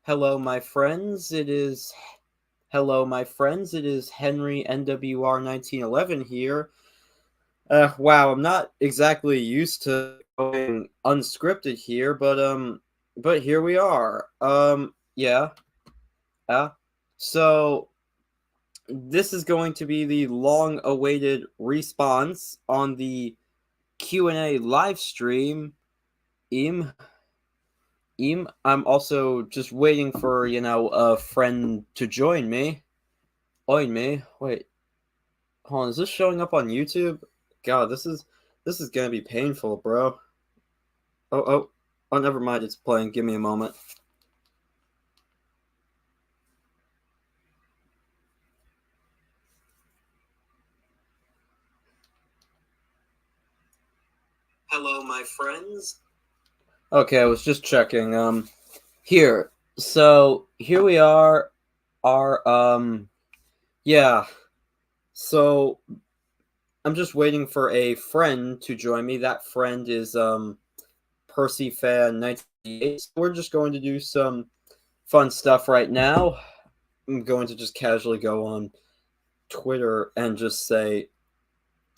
Hello, my friends. It is Henry NWR 1911 here. Wow, I'm not exactly used to going unscripted here, but here we are. Yeah. Uh, so this is going to be the long-awaited response on the Q&A live stream. Im, I'm also just waiting for a friend to join me. Join me. Wait. Hold on, is this showing up on YouTube? God, this is gonna be painful, bro. Oh, never mind, it's playing. Give me a moment. Hello, my friends. Okay, I was just checking. Here. So here we are. Our yeah. So I'm just waiting for a friend to join me. That friend is Percy Fan 98. We're just going to do some fun stuff right now. I'm going to just casually go on Twitter and just say,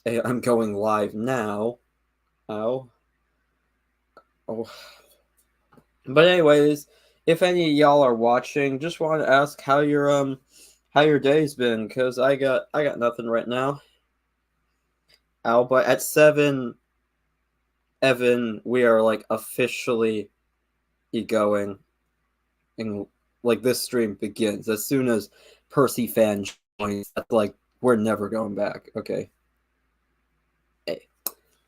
hey, I'm going live now. Oh. Oh. But anyways, if any of y'all are watching, just want to ask how your day's been, cause I got nothing right now. Ow, but at 7, Evan, we are like officially going, and like this stream begins as soon as Percy Fan joins. That's like we're never going back. Okay. Hey.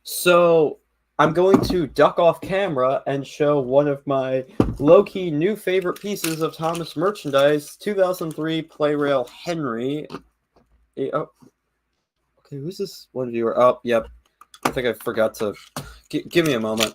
So I'm going to duck off camera and show one of my low-key new favorite pieces of Thomas merchandise, 2003 Playrail Henry. Oh, okay, who's this one viewer? Oh, yep. I think I forgot to... give me a moment.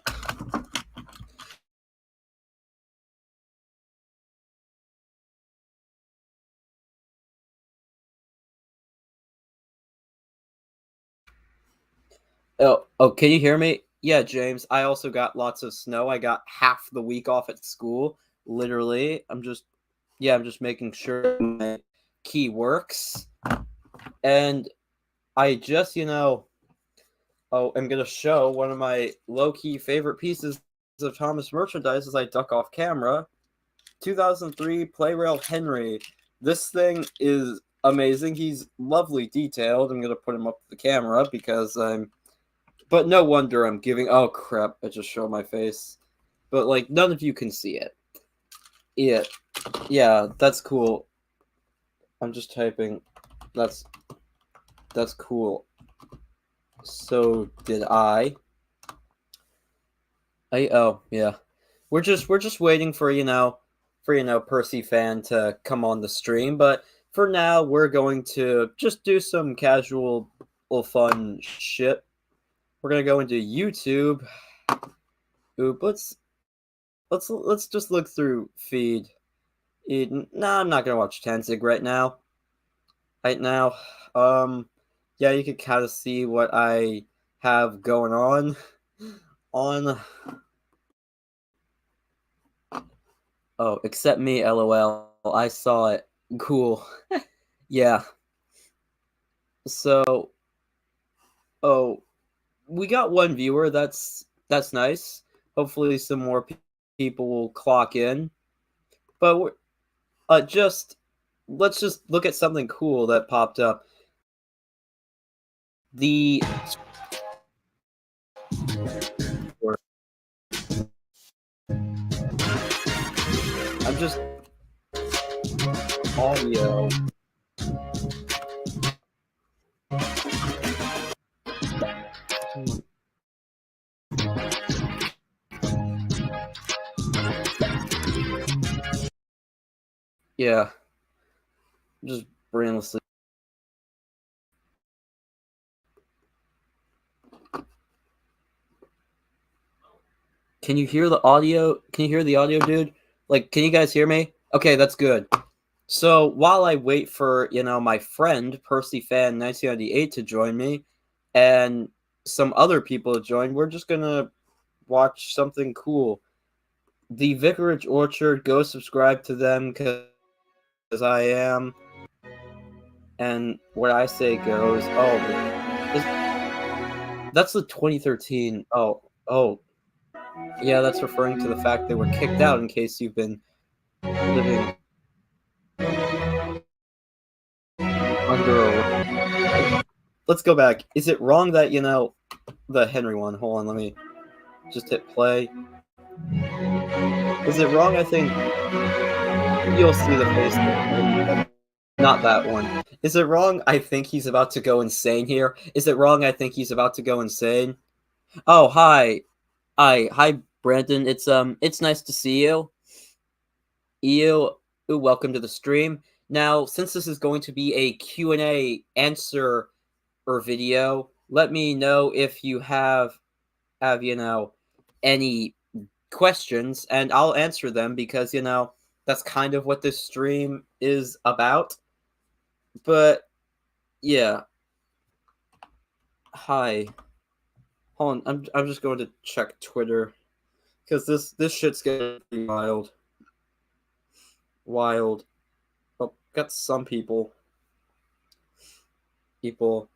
Oh, can you hear me? Yeah, James, I also got lots of snow. I got half the week off at school, literally. I'm just making sure my key works. And I just, I'm going to show one of my low-key favorite pieces of Thomas merchandise as I duck off camera. 2003 Playrail Henry. This thing is amazing. He's lovely detailed. I'm going to put him up to the camera because I'm... But no wonder I'm giving... Oh, crap. I just showed my face. But, like, none of you can see it. Yeah, that's cool. I'm just typing. That's cool. So did I. Oh, yeah. We're just waiting for Percy Fan to come on the stream, but for now we're going to just do some casual fun shit. We're going to go into YouTube. Oop, let's just look through feed. Nah, I'm not going to watch Tenzig right now. Yeah, you can kind of see what I have going on on... Oh, except me, LOL. I saw it. Cool. Yeah. So, oh, we got one viewer. That's nice. Hopefully, some more people will clock in. But let's just look at something cool that popped up. The I'm just audio. Yeah, just brainlessly. Can you hear the audio? Can you hear the audio, dude? Like, can you guys hear me? Okay, that's good. So while I wait for, my friend, Percy Fan 1998 to join me and some other people to join, we're just going to watch something cool. the Vicarage Orchard, go subscribe to them because I am. And what I say goes. Oh, that's the 2013. Oh. Yeah, that's referring to the fact they were kicked out, in case you've been living under a... Let's go back. Is it wrong that, the Henry one? Hold on, let me just hit play. Is it wrong? I think you'll see the face. Not that one. Is it wrong? I think he's about to go insane here. Is it wrong? I think he's about to go insane. Oh, hi. Hi, Brandon. It's nice to see you. Welcome to the stream. Now, since this is going to be a Q&A answer or video, let me know if you have any questions, and I'll answer them because, that's kind of what this stream is about. But, yeah. Hi. Hold on, I'm just going to check Twitter, because this shit's getting wild. Wild. Oh, got some people. The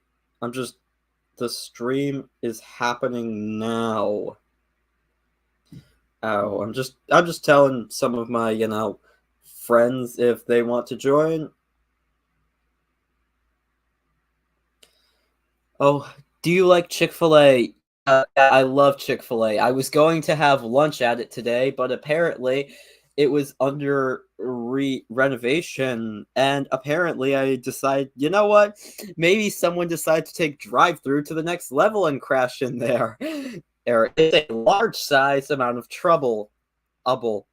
stream is happening now. Oh, I'm just telling some of my, friends if they want to join. Oh, do you like Chick-fil-A? I love Chick-fil-A. I was going to have lunch at it today, but apparently it was under renovation, and apparently I decided, you know what? Maybe someone decided to take drive-through to the next level and crash in there. It's a large size amount of trouble. Ubble.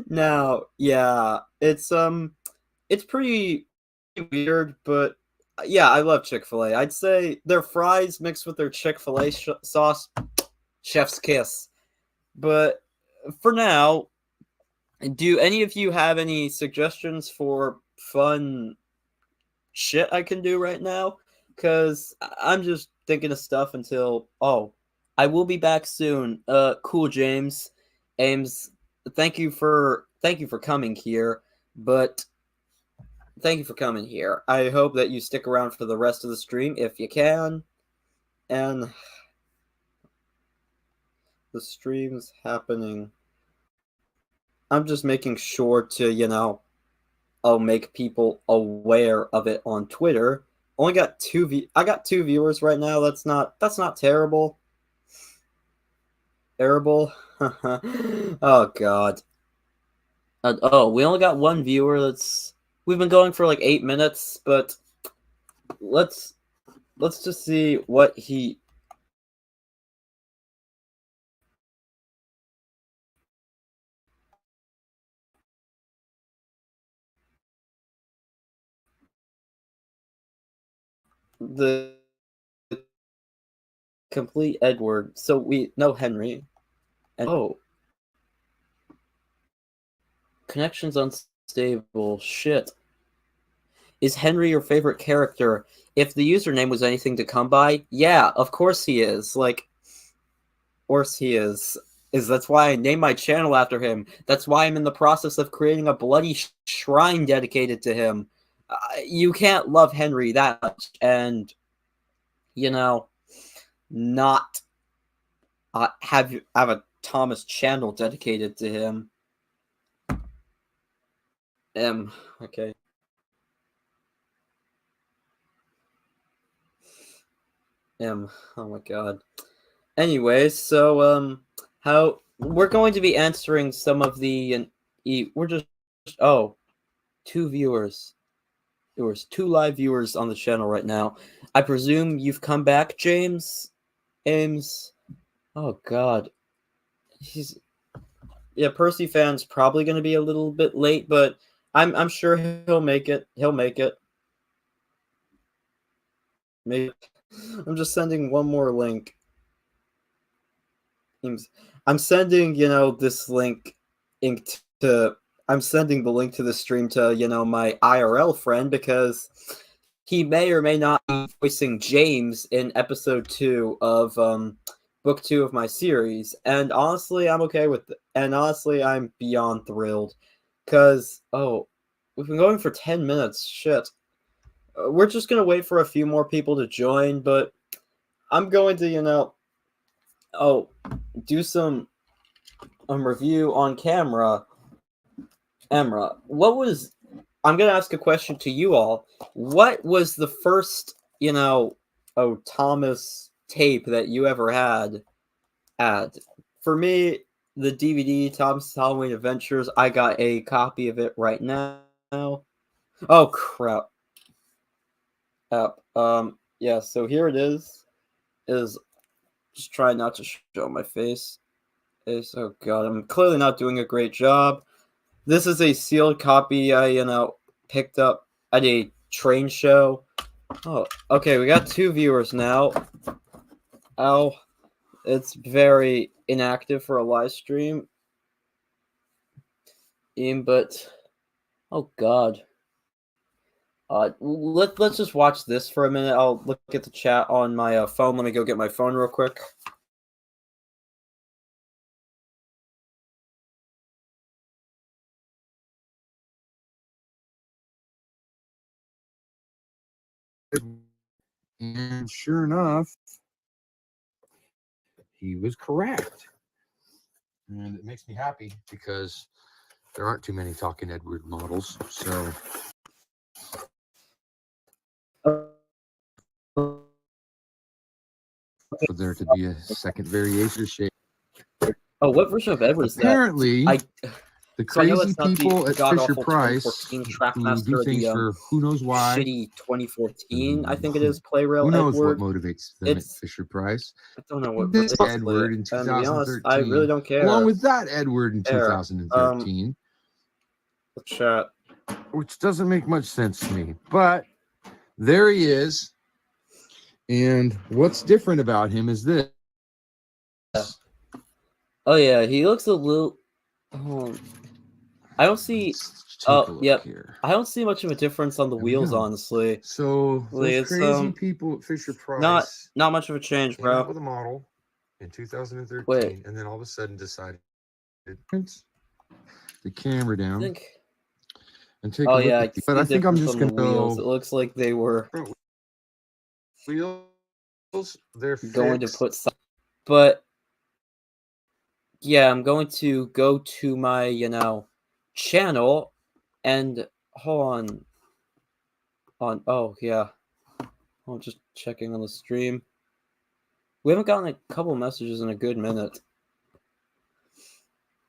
Now, yeah, it's pretty weird, but yeah, I love Chick-fil-A. I'd say their fries mixed with their Chick-fil-A sauce, chef's kiss. But for now, do any of you have any suggestions for fun shit I can do right now? Because I'm just thinking of stuff until... Oh, I will be back soon. Cool, James. Ames, thank you for coming here, but... Thank you for coming here. I hope that you stick around for the rest of the stream if you can. And the stream's happening. I'm just making sure to, I'll make people aware of it on Twitter. I got two viewers right now. That's not terrible. Terrible. Oh god. We only got one viewer. We've been going for like 8 minutes, but let's just see what he... The complete Edward. So we know Henry. And connection's unstable. Shit. Is Henry your favorite character? If the username was anything to come by, yeah, of course he is. Like, of course he is. That's why I named my channel after him. That's why I'm in the process of creating a bloody shrine dedicated to him. You can't love Henry that much and, not have a Thomas channel dedicated to him. Okay. Oh my god. Anyway, so how we're going to be answering some of the we're just 2 viewers. There was 2 live viewers on the channel right now. I presume you've come back, James? Ames. Oh god. Percy fan's probably going to be a little bit late, but I'm sure he'll make it. He'll make it. Maybe. I'm just sending one more link. I'm sending, this link to... I'm sending the link to the stream to, my IRL friend, because he may or may not be voicing James in episode 2 of book 2 of my series, and honestly, I'm okay with it. And honestly, I'm beyond thrilled, because, oh, we've been going for 10 minutes, shit. We're just gonna wait for a few more people to join, but I'm going to, do some review on camera. Emra, I'm gonna ask a question to you all. What was the first, Thomas tape that you ever had? For me, the DVD, Thomas Halloween Adventures, I got a copy of it right now. Oh, crap. Yeah, so here it is. Just try not to show my face. Oh god, I'm clearly not doing a great job. This is a sealed copy I, picked up at a train show. Oh, okay, we got 2 viewers now. Ow. It's very inactive for a live stream. But oh god. Let's just watch this for a minute. I'll look at the chat on my phone. Let me go get my phone real quick. And sure enough, he was correct. And it makes me happy because there aren't too many Talking Edward models. So for there to be a second variation shape. Oh, what version of Edward is that? Apparently, the crazy people at Fisher Price who do things for who knows why. Shitty 2014, I think it is. Play-Rail Who knows Edward. what motivates them at Fisher Price? I don't know what this Edward in 2013. To be honest, I really don't care. Along with that Edward in 2013. The chat. Which doesn't make much sense to me. But there he is. And what's different about him is this. Oh yeah, he looks a little. I don't see. Oh yep. Here. I don't see much of a difference on the wheels, honestly. So those crazy people at Fisher Price. Not much of a change, bro. With a model in 2013, and then all of a sudden decided to the camera down. And take a look at these. But I think I'm just gonna go. It looks like they were wheels. They're going to put some, but yeah, I'm going to go to my channel and hold on. Oh yeah, I'm just checking on the stream. We haven't gotten a couple messages in a good minute.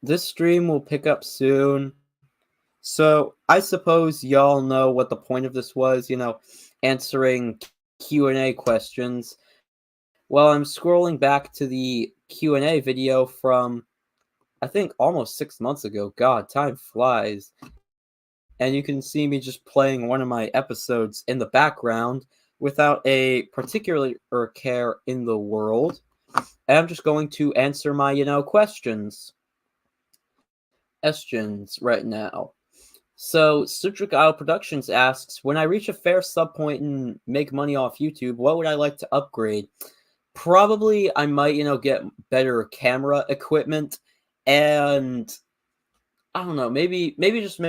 This stream will pick up soon. So I suppose y'all know what the point of this was, answering Q&A questions. Well, I'm scrolling back to the Q&A video from, I think, almost 6 months ago. God, time flies. And you can see me just playing one of my episodes in the background without a particular care in the world. And I'm just going to answer my, questions right now. So, Citric Isle Productions asks, when I reach a fair sub point and make money off YouTube, what would I like to upgrade? Probably I might, get better camera equipment, and I don't know, maybe just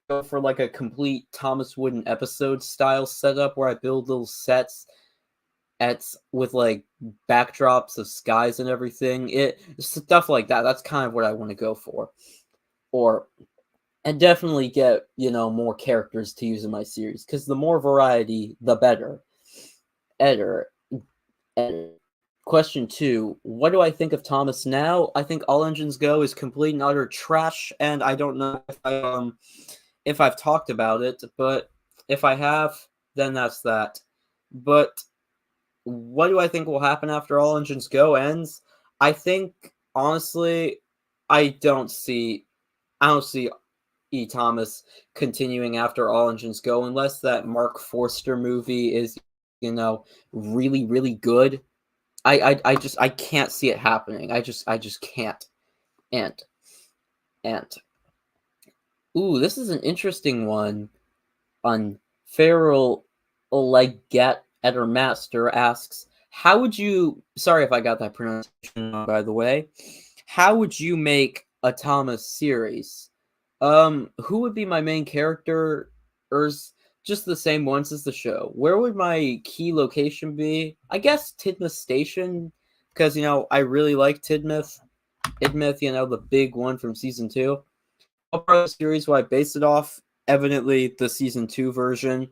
go for like a complete Thomas Wooden episode style setup where I build little sets with like backdrops of skies and everything. Stuff like that. That's kind of what I want to go for. And definitely get, more characters to use in my series, because the more variety, the better. Question 2, what do I think of Thomas now? I think All Engines Go is complete and utter trash, and I don't know if I've talked about it, but if I have, then that's that. But what do I think will happen after All Engines Go ends? I think, honestly, I don't see E. Thomas continuing after All Engines Go, unless that Mark Forster movie is, really, really good. I can't see it happening. I just can't. And ooh, this is an interesting one. On Feral Legat Master asks, How would you? Sorry if I got that pronunciation wrong, by the way. How would you make a Thomas series? Who would be my main character? Or just the same ones as the show? Where would my key location be? I guess Tidmouth Station, because I really like Tidmouth. Tidmouth, the big one from season 2. What part of the series will I base it off? Evidently, the season 2 version.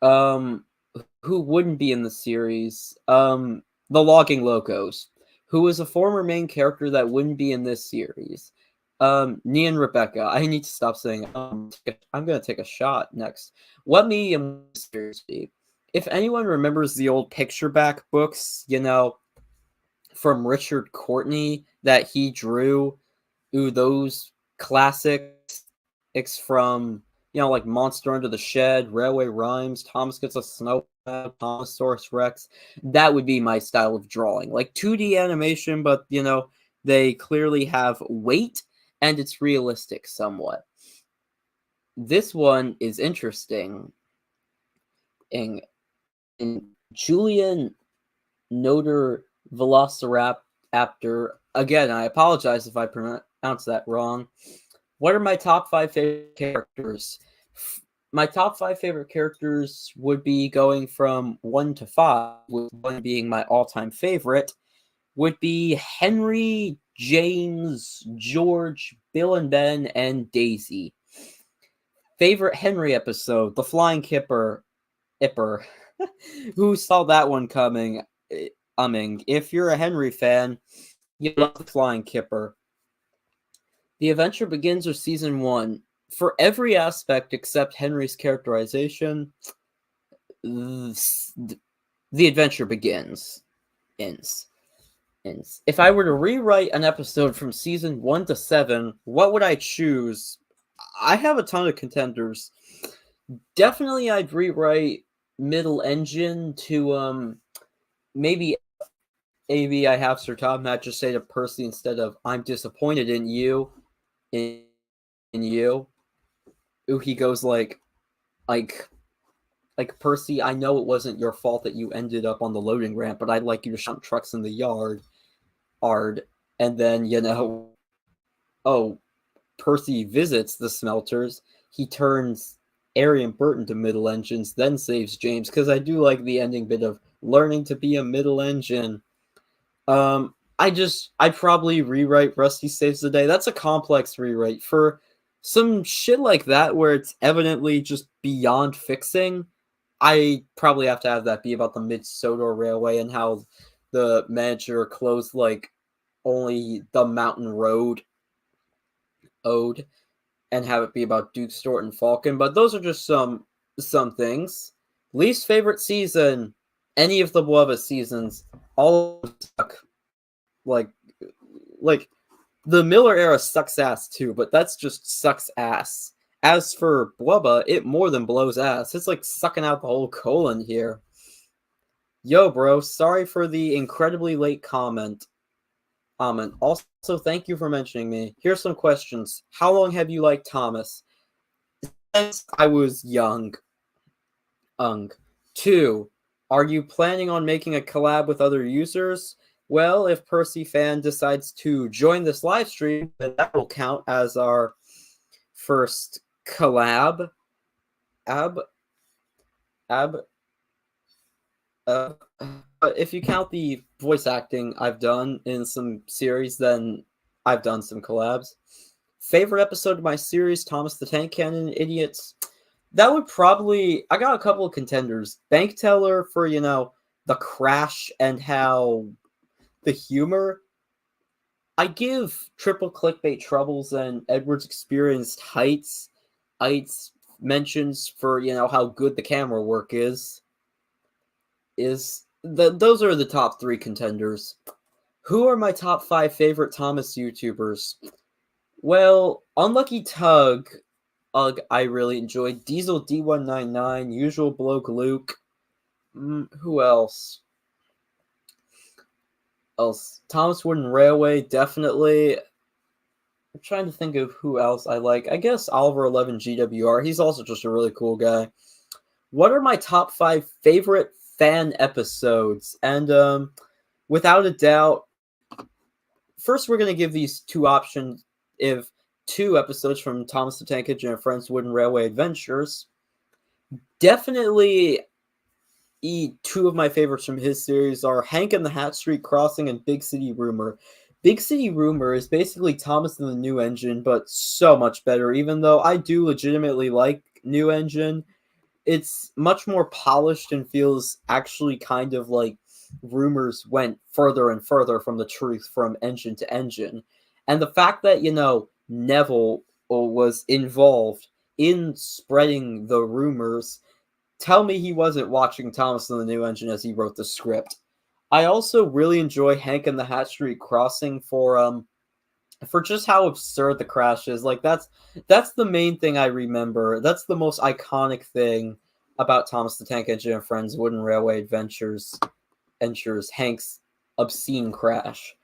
Who wouldn't be in the series? The Logging Locos, who is a former main character that wouldn't be in this series. Nia and Rebecca. I need to stop saying I'm gonna take a shot next. What medium series be? If anyone remembers the old picture back books, from Richard Courtney that he drew, those classics from like Monster Under the Shed, Railway Rhymes, Thomas Gets a Snow, Thomasaurus Rex. That would be my style of drawing, like 2D animation, but they clearly have weight and it's realistic somewhat. This one is interesting. In Julian Noder Velociraptor. Again, I apologize if I pronounce that wrong. What are my top 5 favorite characters? My top 5 favorite characters would be going from 1 to 5, with 1 being my all-time favorite, would be Henry, James, George, Bill and Ben, and Daisy. Favorite Henry episode, The Flying Ipper. Who saw that one coming? If you're a Henry fan, you love The Flying Kipper. The Adventure Begins, or Season 1. For every aspect except Henry's characterization, the Adventure Begins. Ends. If I were to rewrite an episode from Season 1 to 7, what would I choose? I have a ton of contenders. Definitely I'd rewrite Middle Engine to maybe I have Sir Todd Matt just say to Percy instead of I'm disappointed in you. In you. Ooh, he goes like Percy, I know it wasn't your fault that you ended up on the loading ramp, but I'd like you to shut trucks in the yard. And then, Percy visits the smelters. He turns Arian Burton to middle engines, then saves James, because I do like the ending bit of learning to be a middle engine. I'd probably rewrite Rusty Saves the Day. That's a complex rewrite. For some shit like that where it's evidently just beyond fixing, I probably have to have that be about the Mid-Sodor Railway and how the manager closed only the Mountain Road ode, and have it be about Duke, Stewart, and Falcon. But those are just some things. Least favorite season, any of the Blubba seasons, all suck. Like the Miller era sucks ass too, but that's just sucks ass. As for Blubba, it more than blows ass. It's like sucking out the whole colon here. Yo, bro, sorry for the incredibly late comment. Also, thank you for mentioning me. Here's some questions. How long have you liked Thomas? Since I was young. 2. Are you planning on making a collab with other users? Well, if Percy Fan decides to join this live stream, then that will count as our first collab. But if you count the voice acting I've done in some series, then I've done some collabs. Favorite episode of my series, Thomas the Tank Cannon Idiots? That would probably... I got a couple of contenders. Bank Teller for, the crash and how... the humor. I give Triple Clickbait Troubles and Edward's Experienced Heights mentions for, how good the camera work is. Those are the top 3 contenders. Who are my top 5 favorite Thomas YouTubers? Well, Unlucky Tug, I really enjoyed. Diesel D199, Usual Bloke Luke. Who else? Thomas Wooden Railway, definitely. I'm trying to think of who else I like. I guess Oliver 11 GWR. He's also just a really cool guy. What are my top 5 favorite fan episodes. And without a doubt, first we're going to give these two options. If 2 episodes from Thomas the Tank Engine and Friends Wooden Railway Adventures. Definitely 2 of my favorites from his series are Hank and the Hat Street Crossing and Big City Rumor. Big City Rumor is basically Thomas and the New Engine, but so much better. Even though I do legitimately like New Engine, it's much more polished and feels actually kind of like Rumors went further and further from the truth from engine to engine. And the fact that, Neville was involved in spreading the rumors, tell me he wasn't watching Thomas and the New Engine as he wrote the script. I also really enjoy Hank and the Hat Street Crossing for just how absurd the crash is. Like that's the main thing I remember. That's the most iconic thing about Thomas the Tank Engine and Friends Wooden Railway Adventures, Hank's obscene crash.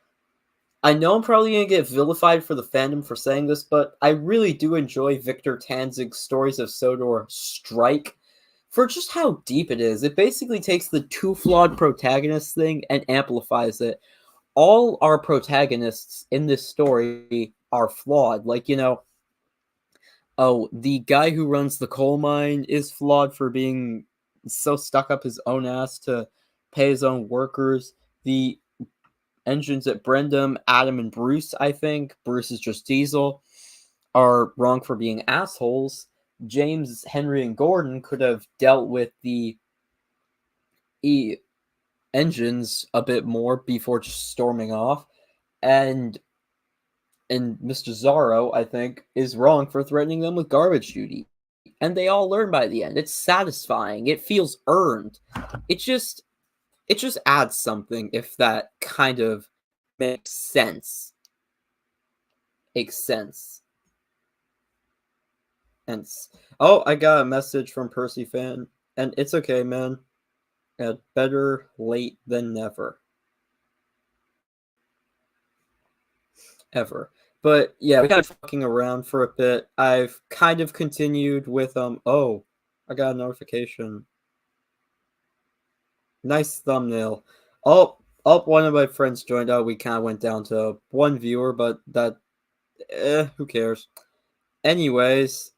I know I'm probably going to get vilified for the fandom for saying this, but I really do enjoy Victor Tanzig's Stories of Sodor Strike for just how deep it is. It basically takes the 2 flawed protagonists thing and amplifies it. All our protagonists in this story are flawed. Like, the guy who runs the coal mine is flawed for being so stuck up his own ass to pay his own workers. The engines at Brendam, Adam and Bruce, I think, Bruce is just Diesel, are wrong for being assholes. James, Henry, and Gordon could have dealt with the engines a bit more before just storming off. And Mr. Zorro, I think, is wrong for threatening them with garbage duty. And they all learn by the end. It's satisfying. It feels earned. It just adds something if that kind of makes sense. Oh, I got a message from Percy Fan, and it's okay, man. Better late than never. Ever. But yeah, we got fucking around for a bit. I've kind of continued with oh, I got a notification. Nice thumbnail. Oh, one of my friends joined out. We kind of went down to 1 viewer, but that, who cares? Anyways,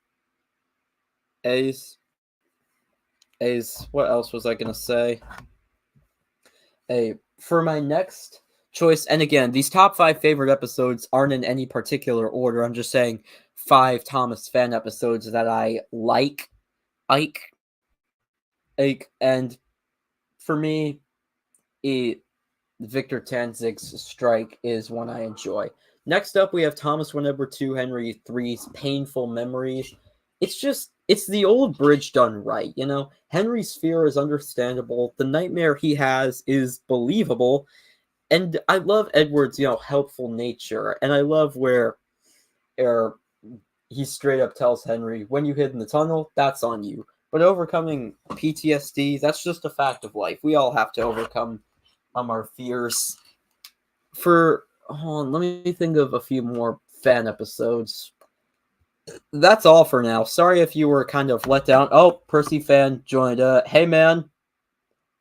Ace, what else was I gonna say? For my next choice, and again, these top 5 favorite episodes aren't in any particular order. I'm just saying 5 Thomas fan episodes that I like. And for me, Victor Tanzig's Strike is one I enjoy. Next up, we have Thomas Whenever 2, Henry 3's Painful Memories. It's the old bridge done right, Henry's fear is understandable. The nightmare he has is believable. And I love Edward's, helpful nature. And I love where he straight up tells Henry, when you hid in the tunnel, that's on you. But overcoming PTSD, that's just a fact of life. We all have to overcome our fears. Let me think of a few more fan episodes. That's all for now. Sorry if you were kind of let down. Oh, Percy Fan joined. Hey, man.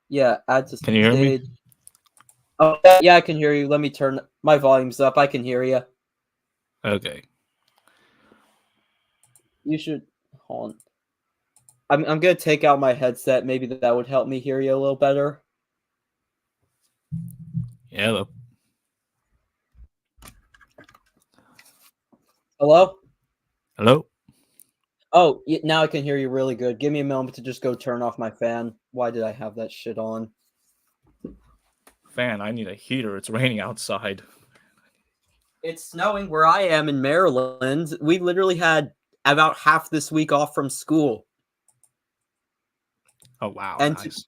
Yeah, add to stage. Can you hear me? Oh, yeah, I can hear you. Let me turn my volumes up. I can hear you. Okay. You should... Hold on. I'm going to take out my headset. Maybe that would help me hear you a little better. Yeah, hello? Hello? Oh, now I can hear you really good. Give me a moment to just go turn off my fan. Why did I have that shit on? Fan, I need a heater. It's raining outside. It's snowing where I am in Maryland. We literally had about half this week off from school. Oh, wow. And nice.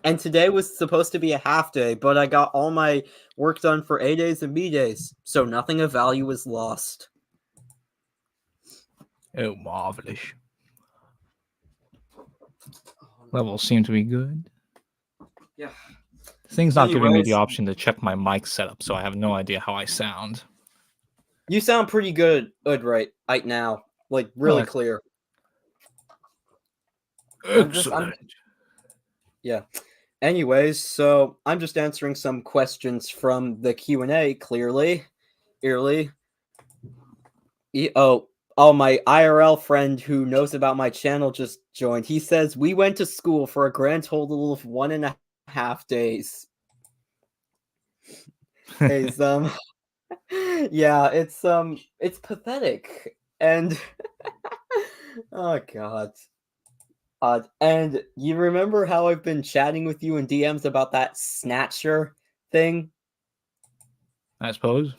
And today was supposed to be a half day, but I got all my work done for A days and B days, so nothing of value was lost. Oh, marvelous. Levels seem to be good. Yeah. The thing's not giving me the option to check my mic setup, so I have no idea how I sound. You sound pretty good right now. Like, really clear. Excellent. Yeah. Anyways, so I'm just answering some questions from the Q&A, clearly. Oh, my IRL friend who knows about my channel just joined. He says, we went to school for a grand total of 1.5 days. Yeah, it's pathetic. And, oh god. And you remember how I've been chatting with you in DMs about that Snatcher thing? I suppose.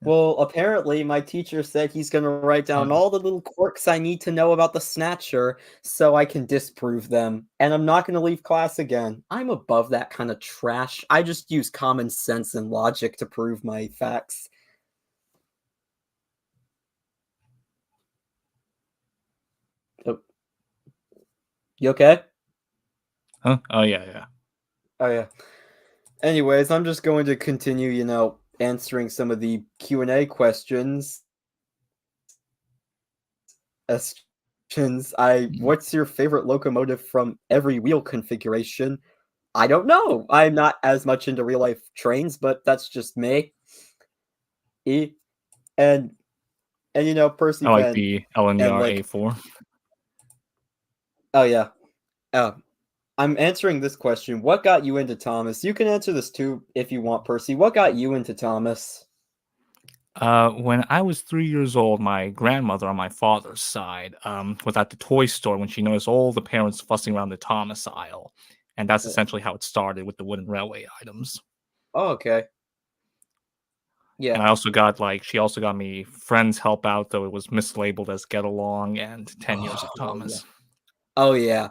Well, apparently my teacher said he's going to write down all the little quirks I need to know about the Snatcher so I can disprove them. And I'm not going to leave class again. I'm above that kind of trash. I just use common sense and logic to prove my facts. Oh. You okay? Huh? Oh, yeah. Oh, yeah. Anyways, I'm just going to continue, answering some of the Q&A questions. What's your favorite locomotive from every wheel configuration? I don't know. I'm not as much into real life trains, but that's just me. And Percy I like Ben, the LNER A4. Oh yeah. I'm answering this question. What got you into Thomas? You can answer this too if you want, Percy. What got you into Thomas? When I was 3 years old, my grandmother on my father's side was at the toy store when she noticed all the parents fussing around the Thomas aisle. And that's essentially how it started with the wooden railway items. Oh, okay. Yeah. And I also got she also got me Friends Help Out, though it was mislabeled as Get Along, and 10 Years of Thomas. Yeah. Oh, yeah.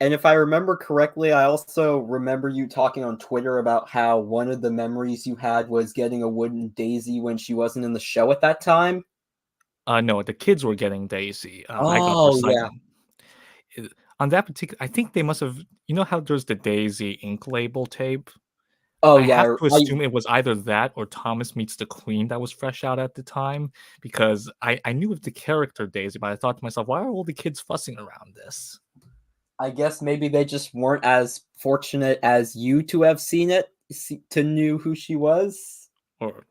And if I remember correctly, I also remember you talking on Twitter about how one of the memories you had was getting a wooden Daisy when she wasn't in the show at that time. No, the kids were getting Daisy. Yeah. On that particular, I think they must have. You know how there's the Daisy ink label tape. Oh, I yeah. have to assume it was either that or Thomas Meets the Queen that was fresh out at the time, because I knew of the character Daisy, but I thought to myself, why are all the kids fussing around this? I guess maybe they just weren't as fortunate as you to have seen it, to knew who she was. Or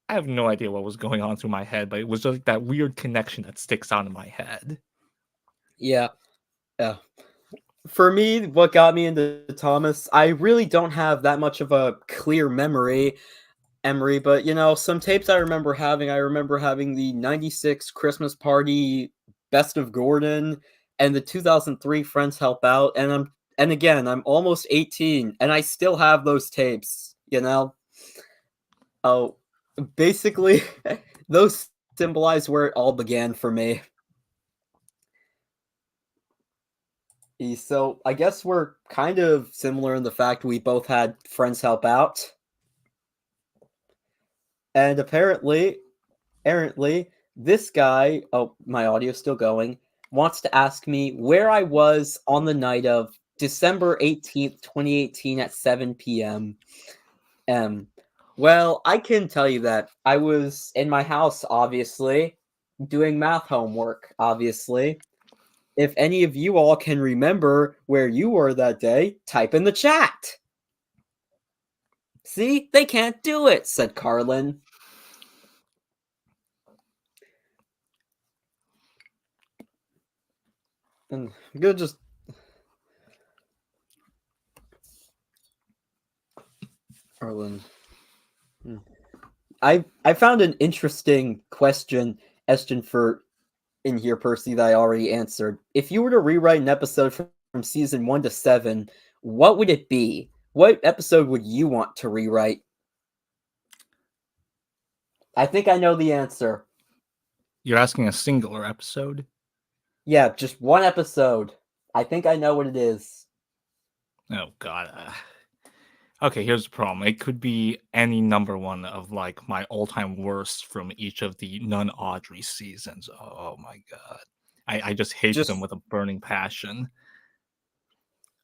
I have no idea what was going on through my head, but it was just that weird connection that sticks out in my head. Yeah. For me, what got me into Thomas, I really don't have that much of a clear memory, but some tapes I remember having the 96 Christmas Party Best of Gordon and the 2003 Friends Help Out, and I'm almost 18 and I still have those tapes, Oh, basically those symbolize where it all began for me. So I guess we're kind of similar in the fact we both had Friends Help Out. And apparently, this guy, oh, my audio's still going, wants to ask me where I was on the night of December 18th, 2018 at 7 p.m. Well, I can tell you that I was in my house, obviously, doing math homework, obviously. If any of you all can remember where you were that day, type in the chat. See, they can't do it, said Carlin. And I'm gonna just Carlin. I found an interesting question for in here, Percy, that I already answered. If you were to rewrite an episode from season 1 to 7, what would it be? What episode would you want to rewrite? I think I know the answer. You're asking a singular episode? Yeah, just one episode. I think I know what it is. Oh, God. Okay, here's the problem. It could be any number one of my all-time worst from each of the non-Audrey seasons. Oh my god, I just hate them with a burning passion.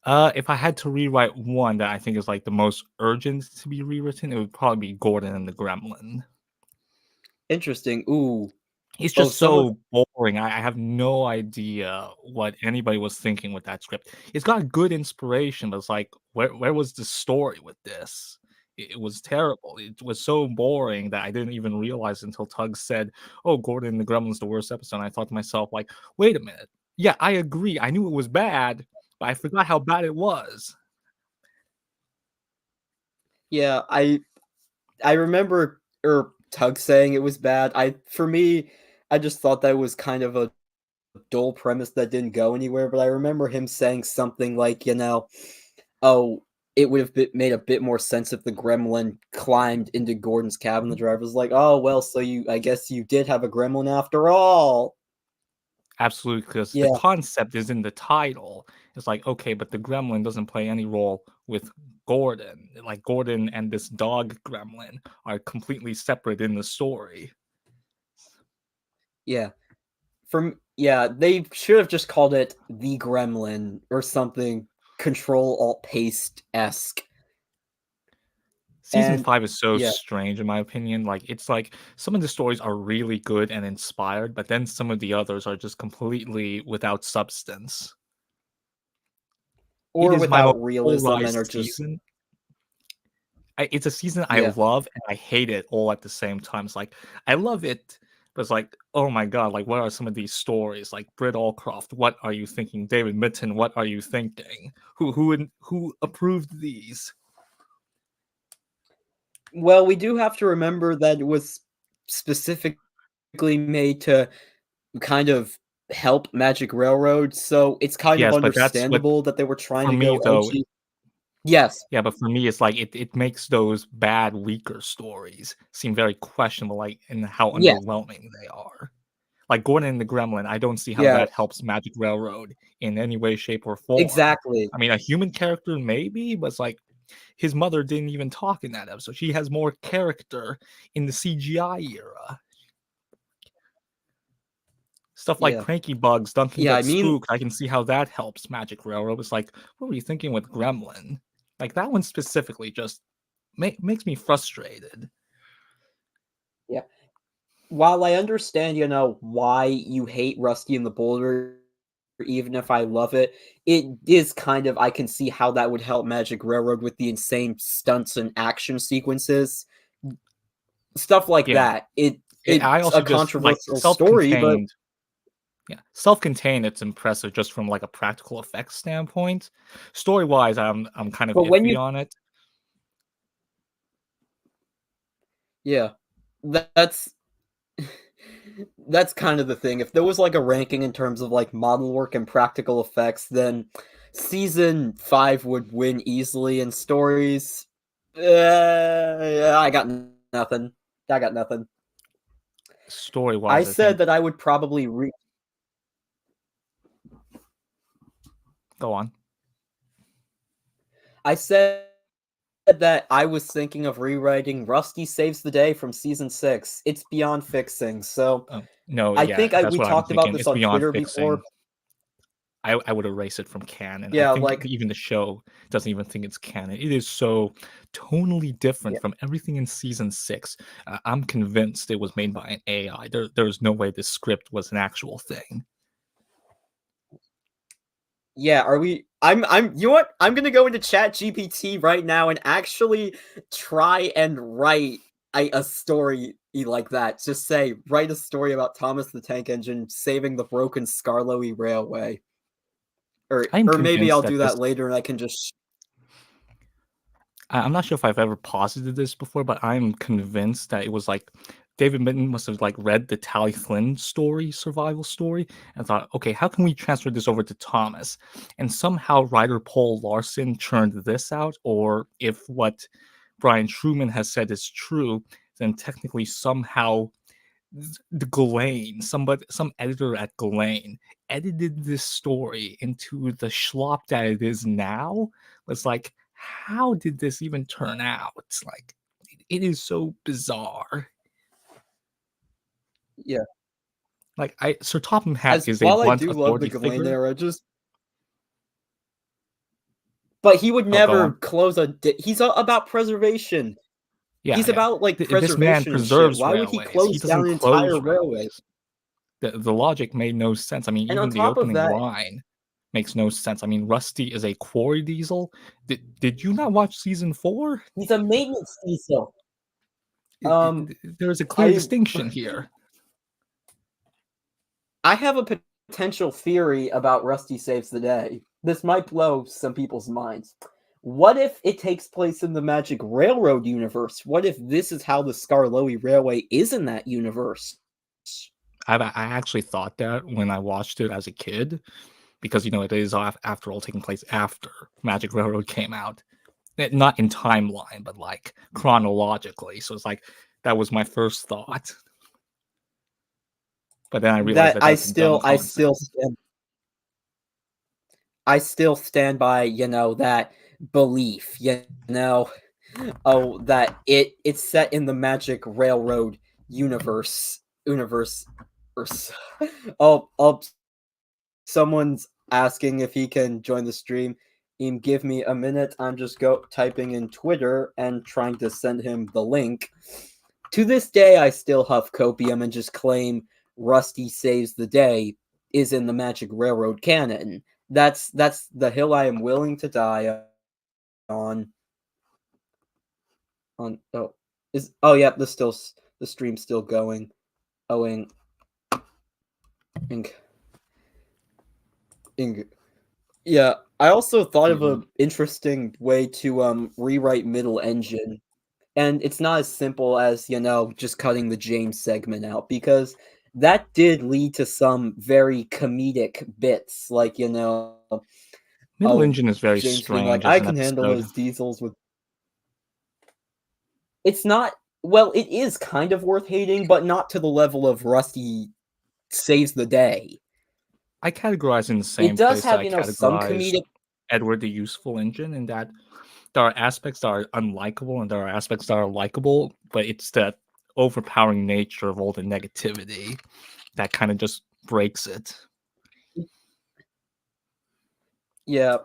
If I had to rewrite one that I think is the most urgent to be rewritten, it would probably be Gordon and the Gremlin. Interesting. Ooh, It's just so boring. I have no idea what anybody was thinking with that script. It's got good inspiration, but it's like, where was the story with this? It was terrible. It was so boring that I didn't even realize until Tug said, "Oh, Gordon and the Gremlins, the worst episode." And I thought to myself, like, wait a minute. Yeah, I agree. I knew it was bad, but I forgot how bad it was. Yeah, I remember Tug saying it was bad. For me, I just thought that was kind of a dull premise that didn't go anywhere, but I remember him saying something like, "Oh, it would have made a bit more sense if the gremlin climbed into Gordon's cabin." The driver was like, "Oh, well, so I guess you did have a gremlin after all." Absolutely, because the concept is in the title. It's like, okay, but the gremlin doesn't play any role with Gordon. Like, Gordon and this dog gremlin are completely separate in the story. Yeah. They should have just called it The Gremlin or something Control-Alt-Paste-esque. Season 5 is so strange, in my opinion. Like, it's like some of the stories are really good and inspired, but then some of the others are just completely without substance. Or without realism and are just... It's a season I love and I hate it all at the same time. It's like, I love it, but it's like, oh my god, like, what are some of these stories? Like, Britt Allcroft, what are you thinking? David Mitton, what are you thinking? Who approved these? Well, we do have to remember that it was specifically made to kind of help Magic Railroad, so it's kind of understandable that they were trying to go edgy. Yes. Yeah, but for me, it's like it makes those bad, weaker stories seem very questionable, like, in how underwhelming they are. Like, Gordon and the Gremlin, I don't see how that helps Magic Railroad in any way, shape, or form. Exactly. I mean, a human character, maybe, but it's like, his mother didn't even talk in that episode. She has more character in the CGI era. Stuff like Cranky Bugs, Duncan gets spooked. I can see how that helps Magic Railroad. It's like, what were you thinking with Gremlin? Like, that one specifically just makes me frustrated. Yeah. While I understand, why you hate Rusty and the Boulder, even if I love it, it is kind of, I can see how that would help Magic Railroad with the insane stunts and action sequences. Stuff like that. It's a controversial story, but... Yeah, self-contained, it's impressive just from like a practical effects standpoint. Story-wise, I'm kind of iffy on it. Yeah, that's kind of the thing. If there was like a ranking in terms of like model work and practical effects, then season 5 would win easily. In stories, I got nothing. Story-wise, I said that I would probably Go on. I said that I was thinking of rewriting Rusty Saves the Day from season 6. It's beyond fixing. So no, I think we talked about this on Twitter before. I would erase it from canon. Yeah, I think like even the show doesn't even think it's canon. It is so tonally different from everything in season 6. I'm convinced it was made by an AI. There's no way this script was an actual thing. Yeah, are we? You know what? I'm gonna go into ChatGPT right now and actually try and write a story like that. Just say, write a story about Thomas the Tank Engine saving the broken Skarloey Railway. Or maybe I'll do that later and I can just... I'm not sure if I've ever posited this before, but I'm convinced that it was like David Mitton must have like read the Tally Flynn survival story, and thought, okay, how can we transfer this over to Thomas? And somehow writer Paul Larson churned this out, or if what Brian Truman has said is true, then technically somehow the Ghislaine, some editor at Ghislaine edited this story into the schlop that it is now. It's like, how did this even turn out? It's like, it is so bizarre. Yeah. Like, Sir Topham Hatt is a blunt, I do love the Ghislaine era, but he would never close he's about preservation. Yeah, he's about like preservation. This man preserves Why would he close down an entire railway? The logic made no sense. I mean, And even on the top of opening that, line makes no sense. I mean, Rusty is a quarry diesel. Did you not watch season 4? he's a maintenance diesel. There's a clear distinction here. I have a potential theory about Rusty Saves the Day. This might blow some people's minds. What if it takes place in the Magic Railroad universe? What if this is how the Skarloey Railway is in that universe? I actually thought that when I watched it as a kid, because, you know, it is, after all, taking place after Magic Railroad came out. Not in timeline, but, like, chronologically. So it's like, that was my first thought. But then I realized that I still stand by, you know, that belief, you know, that it's set in the Magic Railroad universe. Someone's asking if he can join the stream. Give me a minute. I'm just typing in Twitter and trying to send him the link. To this day, I still huff copium and just claim Rusty Saves the Day is in the Magic Railroad canon. That's the hill I am willing to die on. The stream's still going. Yeah, I also thought of an interesting way to rewrite Middle Engine. And it's not as simple as, you know, just cutting the James segment out, because that did lead to some very comedic bits, like, you know, Middle Engine is very James strange. Being like, I can handle those diesels with. It's not. Well, it is kind of worth hating, but not to the level of Rusty Saves the Day. I categorize in the same it does place have, you know, some comedic. Edward the Useful Engine, in that there are aspects that are unlikable and there are aspects that are likable, but it's that overpowering nature of all the negativity that kind of just breaks it. Yeah.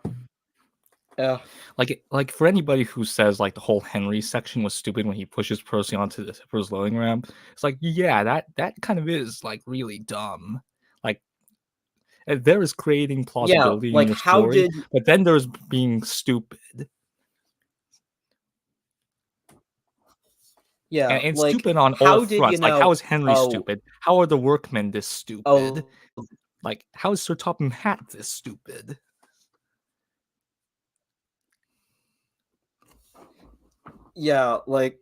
Like for anybody who says like the whole Henry section was stupid when he pushes Percy onto the Tipper's loading ramp, it's like, yeah, that kind of is like really dumb. Like, there is creating plausibility in your story, but then there's being stupid. Yeah, and like, stupid on all fronts. Like, how is Henry stupid? How are the workmen this stupid? Like, how is Sir Topham Hatt this stupid? Yeah, and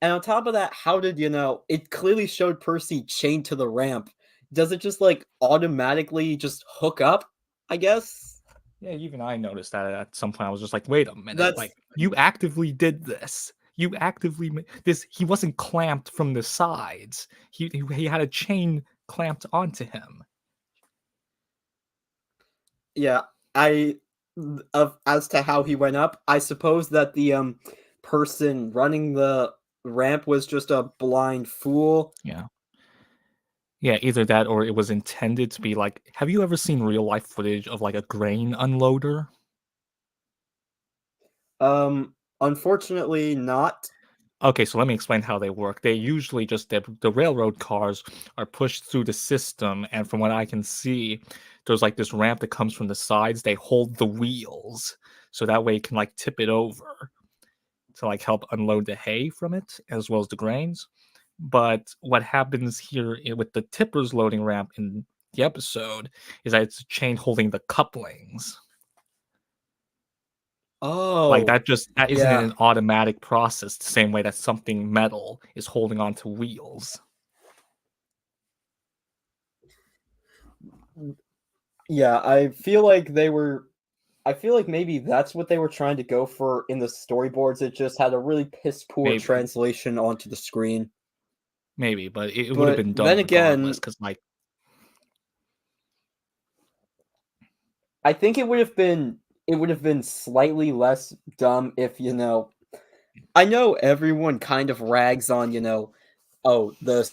on top of that, how did, you know, it clearly showed Percy chained to the ramp. Does it just like automatically just hook up, I guess? Yeah, even I noticed that at some point. I was just like, wait a minute, like, you actively did this. You actively this. He wasn't clamped from the sides. He had a chain clamped onto him. Yeah, as to how he went up, I suppose that the person running the ramp was just a blind fool. Yeah, either that or it was intended to be like, have you ever seen real life footage of like a grain unloader? Unfortunately not. Okay, so let me explain how they work. They usually just, the railroad cars are pushed through the system, and from what I can see, there's like this ramp that comes from the sides. They hold the wheels, so that way it can like tip it over to like help unload the hay from it, as well as the grains. But what happens here with the tippers loading ramp in the episode is that it's a chain holding the couplings. Like, that isn't an automatic process the same way that something metal is holding onto wheels. Yeah, I feel like maybe that's what they were trying to go for in the storyboards. It just had a really piss poor translation onto the screen. Maybe, but it would have been done then again, because like, I think it would have been slightly less dumb if, you know, I know everyone kind of rags on, you know, the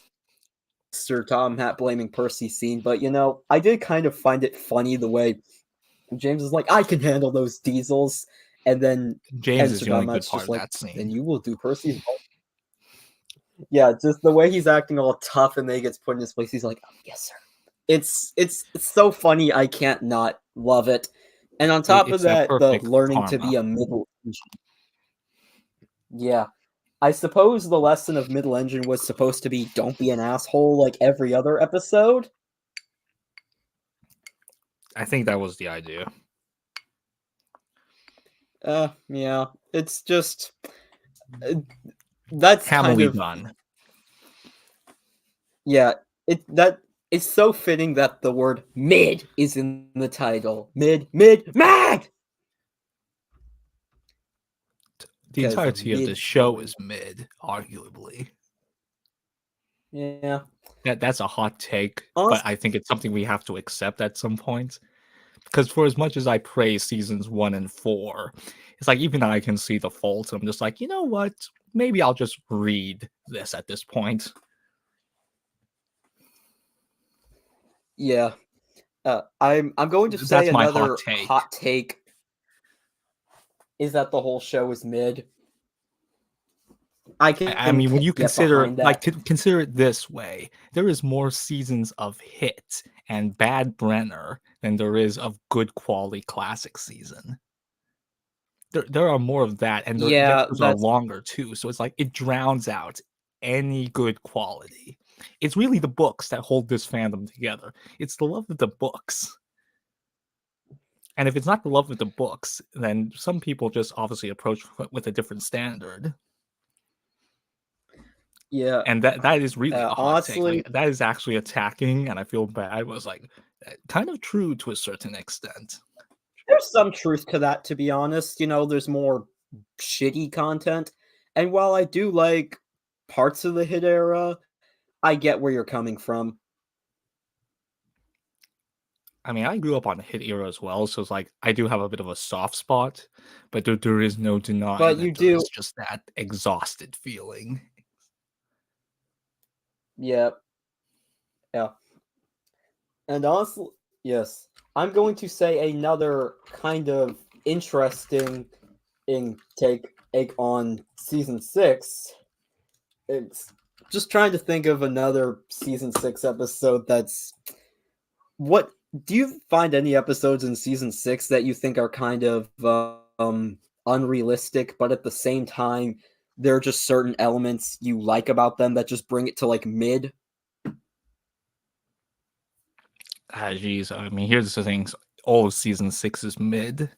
Sir Topham Hatt blaming Percy scene, but, you know, I did kind of find it funny the way James is like, I can handle those diesels, and then James is the only good part of that scene. Then you will do Percy's. Yeah, just the way he's acting all tough and then he gets put in his place. He's like, oh, yes, sir. It's so funny. I can't not love it. And on top of that, the learning karma. To be a middle engine. Yeah. I suppose the lesson of middle engine was supposed to be don't be an asshole like every other episode. I think that was the idea. Yeah. It's just that's kind of done. Yeah, it's so fitting that the word mid is in the title. Mid. The entirety of the show is mid, arguably. Yeah. That's a hot take, but I think it's something we have to accept at some point. Because for as much as I praise seasons 1 and 4, it's like even I can see the faults. I'm just like, you know what? Maybe I'll just read this at this point. Yeah. I'm going to say another hot take is that the whole show is mid. I mean, when you consider consider it this way, there is more seasons of Hit and Bad Brenner than there is of good quality classic season. There are more of that, and the episodes are longer too. So it's like it drowns out any good quality. It's really the books that hold this fandom together. It's the love of the books. And if it's not the love of the books, then some people just obviously approach with a different standard. Yeah, and that is really a hot take. Like, that is actually attacking, and I feel bad. I was like, kind of true to a certain extent. There's some truth to that, to be honest. You know, there's more shitty content, and while I do like parts of the Hit era, I get where you're coming from. I mean, I grew up on the Hit era as well, so it's like I do have a bit of a soft spot, but there is no denying. But you do. It's just that exhausted feeling. Yeah. And honestly, yes, I'm going to say another kind of interesting take on season 6. It's just trying to think of another season 6 episode that's what do you find any episodes in season 6 that you think are kind of unrealistic, but at the same time there are just certain elements you like about them that just bring it to like mid? Geez, I mean, here's the thing: all of season 6 is mid.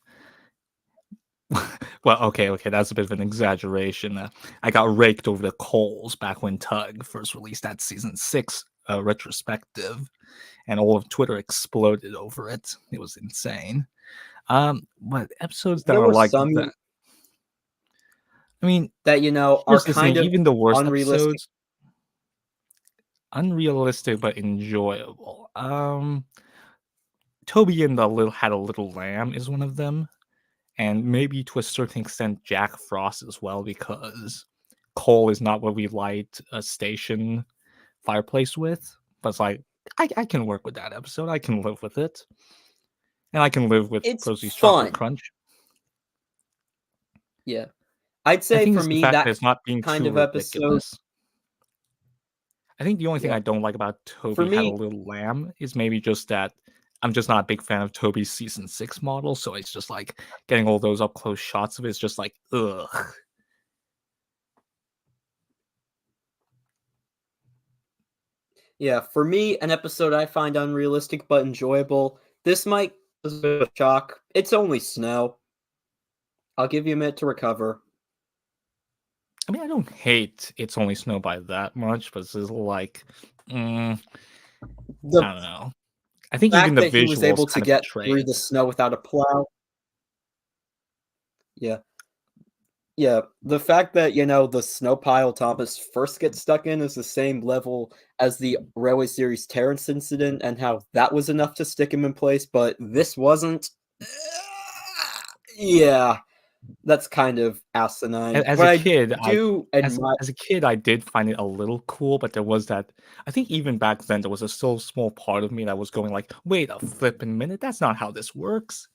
Well, okay, that's a bit of an exaggeration. I got raked over the coals back when Tug first released that season 6 retrospective, and all of Twitter exploded over it. It was insane. But episodes that are like that, I mean, that are kind of even the worst episodes, unrealistic but enjoyable. Toby and the had a little lamb is one of them, and maybe to a certain extent Jack Frost as well, because coal is not what we light a station fireplace with. But it's like I can work with that episode. I can live with it, and I can live with Rosie's Chocolate Crunch. Yeah, I'd say for me that is not being kind too of ridiculous. episode. I think the only thing I don't like about Toby Had a Little Lamb is maybe just that I'm just not a big fan of Toby's season 6 model, so it's just like getting all those up close shots of it is just like ugh. Yeah, for me, an episode I find unrealistic but enjoyable. This might be a bit of a shock. It's only snow. I'll give you a minute to recover. I mean, I don't hate It's Only Snow by that much, but it's like, I don't know. I think even the visuals he was able to get betrayed. Through the snow without a plow. Yeah, the fact that, the snow pile Thomas first gets stuck in is the same level as the Railway Series Terrence incident, and how that was enough to stick him in place, but this wasn't. Yeah, that's kind of asinine. As a kid, I did find it a little cool, but there was that. I think even back then, there was a still small part of me that was going like, "Wait a flipping minute, that's not how this works."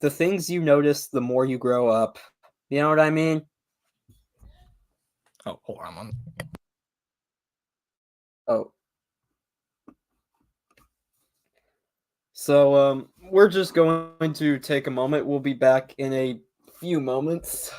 The things you notice the more you grow up. You know what I mean? Oh, hold on. Oh. So, we're just going to take a moment. We'll be back in a few moments.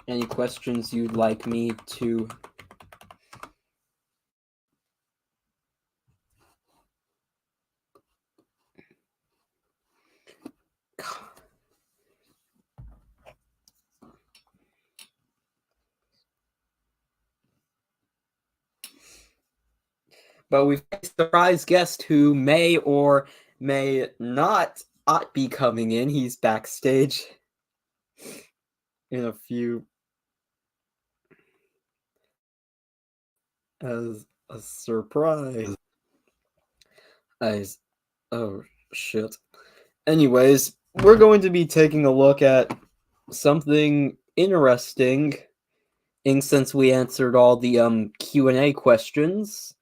Any questions you'd like me to... But we've got a surprise guest who may or may not be coming in. He's backstage in a few... as a surprise. Oh, shit. Anyways, we're going to be taking a look at something interesting, since we answered all the Q&A questions.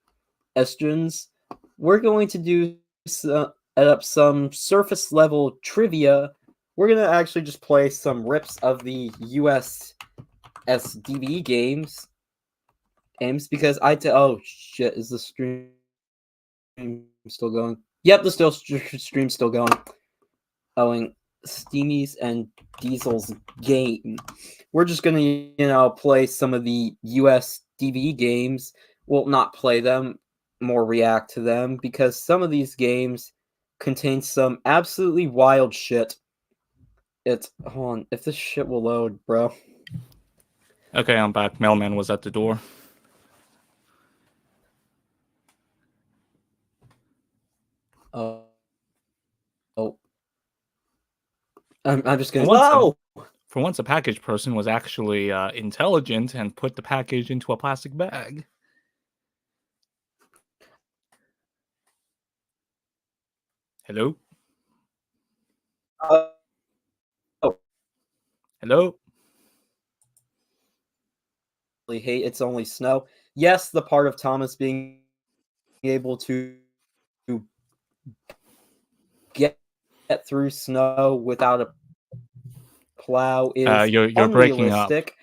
We're going to do some surface level trivia. We're going to actually just play some rips of the US DVD games because oh shit, is the stream still going? Yep, the stream's still going. Owing Steamies and Diesel's game. We're just gonna, play some of the US DVD games. Well, not play them, more react to them, because some of these games contain some absolutely wild shit. Hold on, if this shit will load, bro. Okay, I'm back. Mailman was at the door. Oh. I'm just gonna... For once, a package person was actually intelligent and put the package into a plastic bag. Hello? Hello? I hate It's Only Snow. Yes, the part of Thomas being able to get through snow without a plow is you're unrealistic,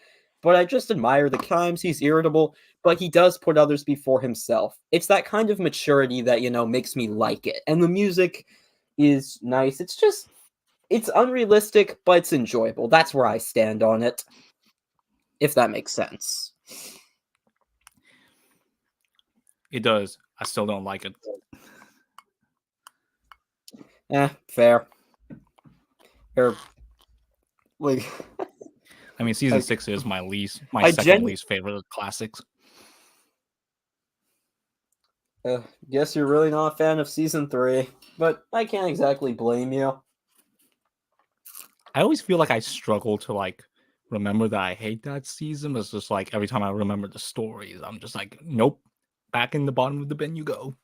but I just admire the times. He's irritable, but he does put others before himself. It's that kind of maturity that, makes me like it. And the music is nice. It's unrealistic, but it's enjoyable. That's where I stand on it, if that makes sense. It does. I still don't like it. Fair. Like, I mean, season 6 is my second least favorite of classics. Guess you're really not a fan of season 3, but I can't exactly blame you. I always feel like I struggle to remember that I hate that season. It's just every time I remember the stories, I'm just like, nope, back in the bottom of the bin you go.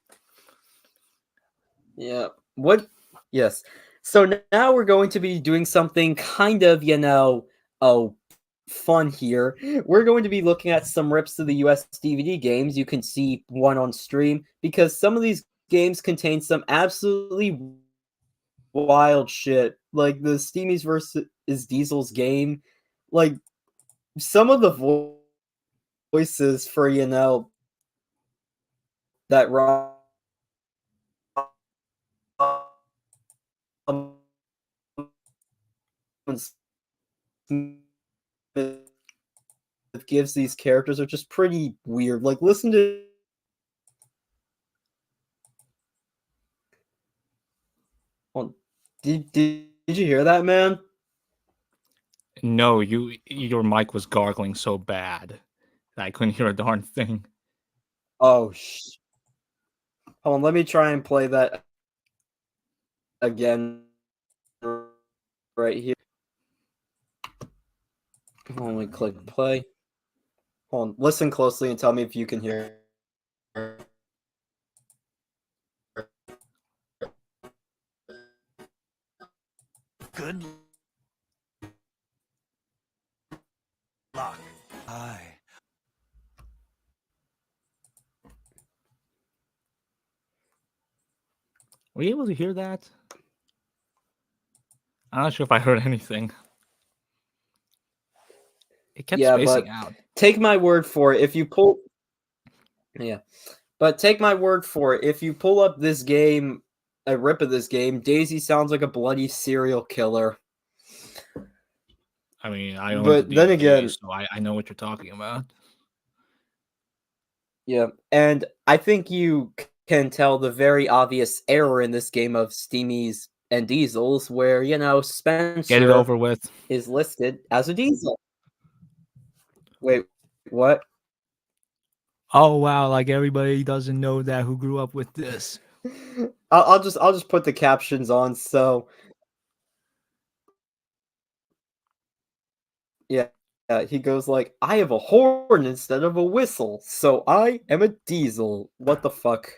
Yeah. What? Yes. So now we're going to be doing something kind of, fun here. We're going to be looking at some rips of the US DVD games. You can see one on stream, because some of these games contain some absolutely wild shit. Like the Steamies versus Diesel's game. Like, some of the voices for, that gives these characters are just pretty weird. Like, listen to... Did you hear that, man? No, your mic was gargling so bad that I couldn't hear a darn thing. Oh, hold on, let me try and play that again right here. Hold on, click play. Hold on, listen closely and tell me if you can hear Good luck. Aye. Were you able to hear that? I'm not sure if I heard anything. It kept spacing out. Take my word for it. If you pull, but take my word for it. If you pull up this game, a rip of this game, Daisy sounds like a bloody serial killer. I mean, I own the DVD, then again, so I know what you're talking about. Yeah, and I think you can tell the very obvious error in this game of Steamies and Diesels, where Spencer get it over with is listed as a Diesel. Wait, what? Oh wow! Like everybody doesn't know that who grew up with this. I'll just put the captions on. So yeah, he goes like, "I have a horn instead of a whistle, so I am a Diesel." What the fuck?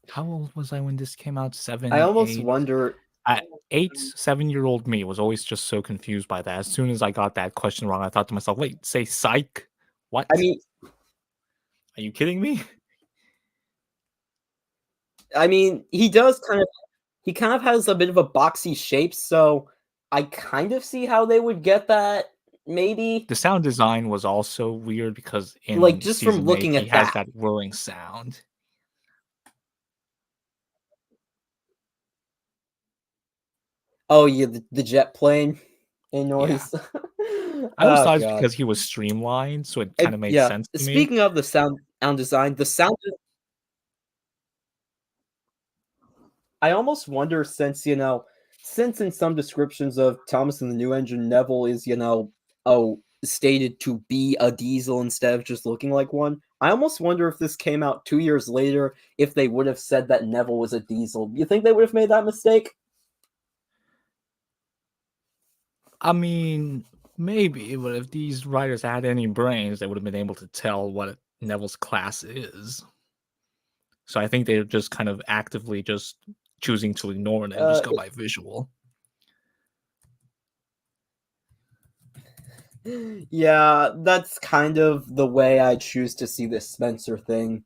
How old was I when this came out? 7. I almost 8? wonder. 7-year-old me was always just so confused by that. As soon as I got that question wrong, I thought to myself, "Wait, say psych? What? I mean, are you kidding me?" I mean, he kind of has a bit of a boxy shape, so I kind of see how they would get that. Maybe the sound design was also weird because in just from looking 8, at he has that whirring sound. Oh yeah, the jet plane noise. Yeah. I always thought it's because he was streamlined, so it kind of made sense to me. Speaking of the sound design, I almost wonder, since in some descriptions of Thomas and the New Engine, Neville is stated to be a Diesel instead of just looking like one. I almost wonder if this came out 2 years later, if they would have said that Neville was a Diesel. You think they would have made that mistake? I mean, maybe, but if these writers had any brains, they would have been able to tell what Neville's class is. So I think they're just kind of actively just choosing to ignore it and just go by visual. Yeah, that's kind of the way I choose to see this Spencer thing.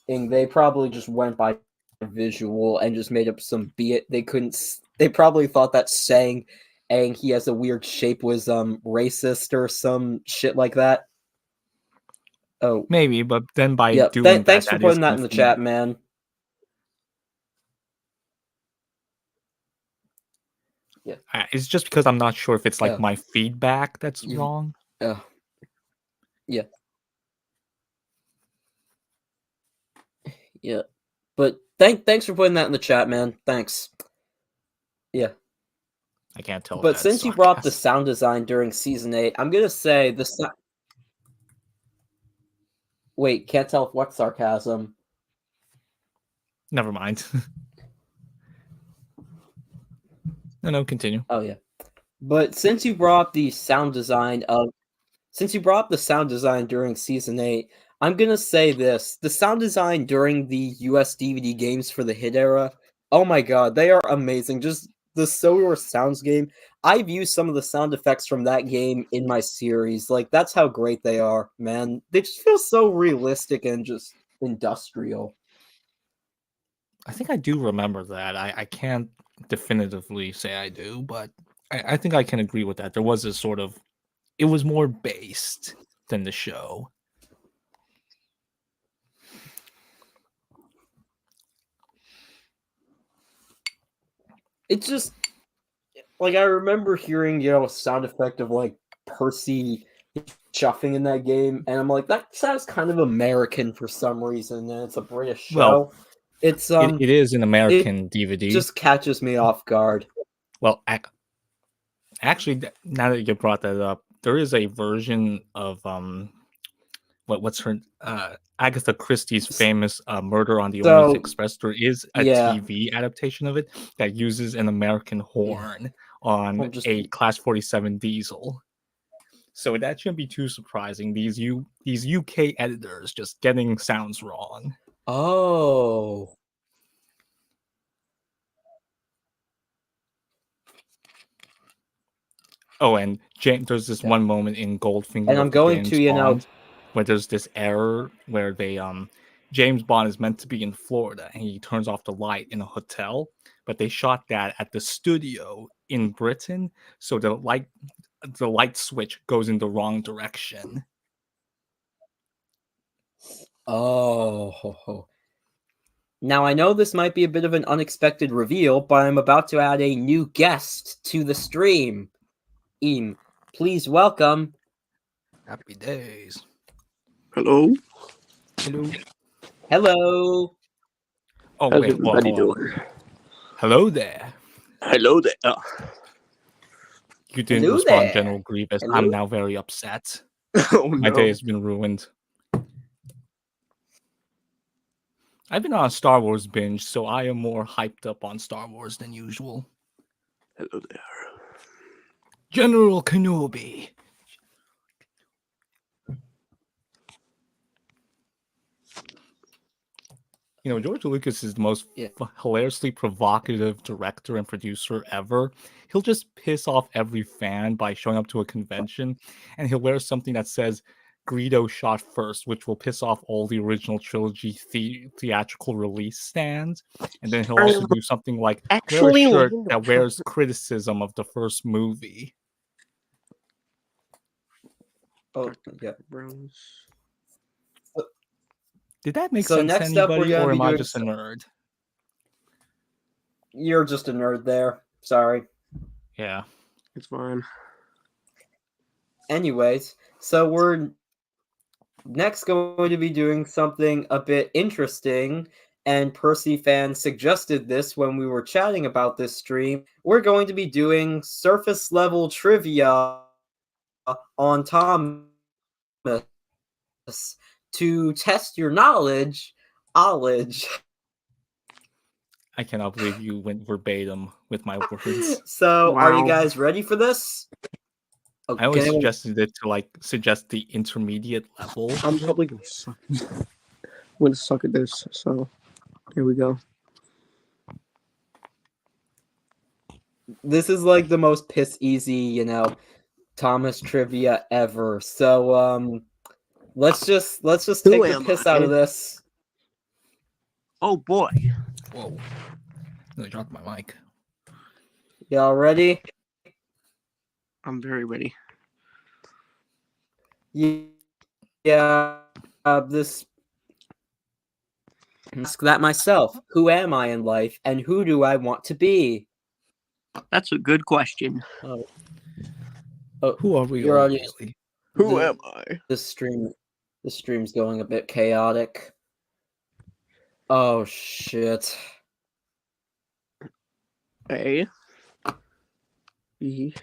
And they probably just went by visual and just made up some they probably thought that saying Aang he has a weird shape was racist or some shit like that. Oh, maybe, but then by doing that, thanks for putting that in the chat, man. Yeah, it's just because I'm not sure if it's like my feedback that's wrong. Yeah. Yeah, but thanks for putting that in the chat, man. Thanks. Yeah. I can't tell. But since you brought up the sound design during season 8, I'm gonna say Wait, can't tell if what sarcasm. Never mind. No, continue. Oh yeah. But since you brought up the sound design during season 8, I'm gonna say this: the sound design during the US DVD games for the hit era, oh my god, they are amazing. Just the So Your Sounds game. I've used some of the sound effects from that game in my series. Like, that's how great they are, man. They just feel so realistic and just industrial. I think I do remember that. I can't definitively say I do, but I think I can agree with that. There was a sort of, it was more based than the show. It's just like, I remember hearing, a sound effect of like Percy chuffing in that game, and I'm like, that sounds kind of American for some reason, and it's a British show. Well, it is an American DVD. Just catches me off guard. Well, actually, now that you brought that up, there is a version of what's her Agatha Christie's famous Murder on the Orient Express. There is a TV adaptation of it that uses an American horn on a Class 47 Diesel. So that shouldn't be too surprising. These UK editors just getting sounds wrong. Oh. Oh, and there's this one moment in Goldfinger, and I'm going to, Bond, where there's this error where they James Bond is meant to be in Florida and he turns off the light in a hotel, but they shot that at the studio in Britain, so the light switch goes in the wrong direction. Oh. Now, I know this might be a bit of an unexpected reveal, but I'm about to add a new guest to the stream. Please welcome. Happy days. Hello. Hello. Oh, How's wait. everybody Well, doing? Hello there. Hello there. You didn't Hello respond, there. General Grievous. Hello? I'm now very upset. Oh My no. day has been ruined. I've been on a Star Wars binge, so I am more hyped up on Star Wars than usual. Hello there. General Kenobi. You know, George Lucas is the most hilariously provocative director and producer ever. He'll just piss off every fan by showing up to a convention, and he'll wear something that says Greedo shot first, which will piss off all the original trilogy theatrical release stands. And then he'll also do something like wear a shirt that wears criticism of the first movie. Oh, yeah. Did that make sense to anybody, or am I just a nerd? You're just a nerd there. Sorry. Yeah. It's fine. Anyways, so we're next going to be doing something a bit interesting, and Percy fans suggested this when we were chatting about this stream. We're going to be doing surface level trivia on Thomas to test your knowledge. I cannot believe you went verbatim with my words. So, Are you guys ready for this? Okay. I always suggested it to suggest the intermediate level. I'm probably gonna suck. I'm gonna suck at this. So, here we go. This is like the most piss easy, Thomas trivia ever. So, let's just take the piss out of this. Oh boy! Whoa! I dropped my mic. Y'all ready? I'm very ready. Yeah. This. Ask that myself. Who am I in life, and who do I want to be? That's a good question. Oh, who are we? Really? Who am I? The stream's going a bit chaotic. Oh shit. A. B.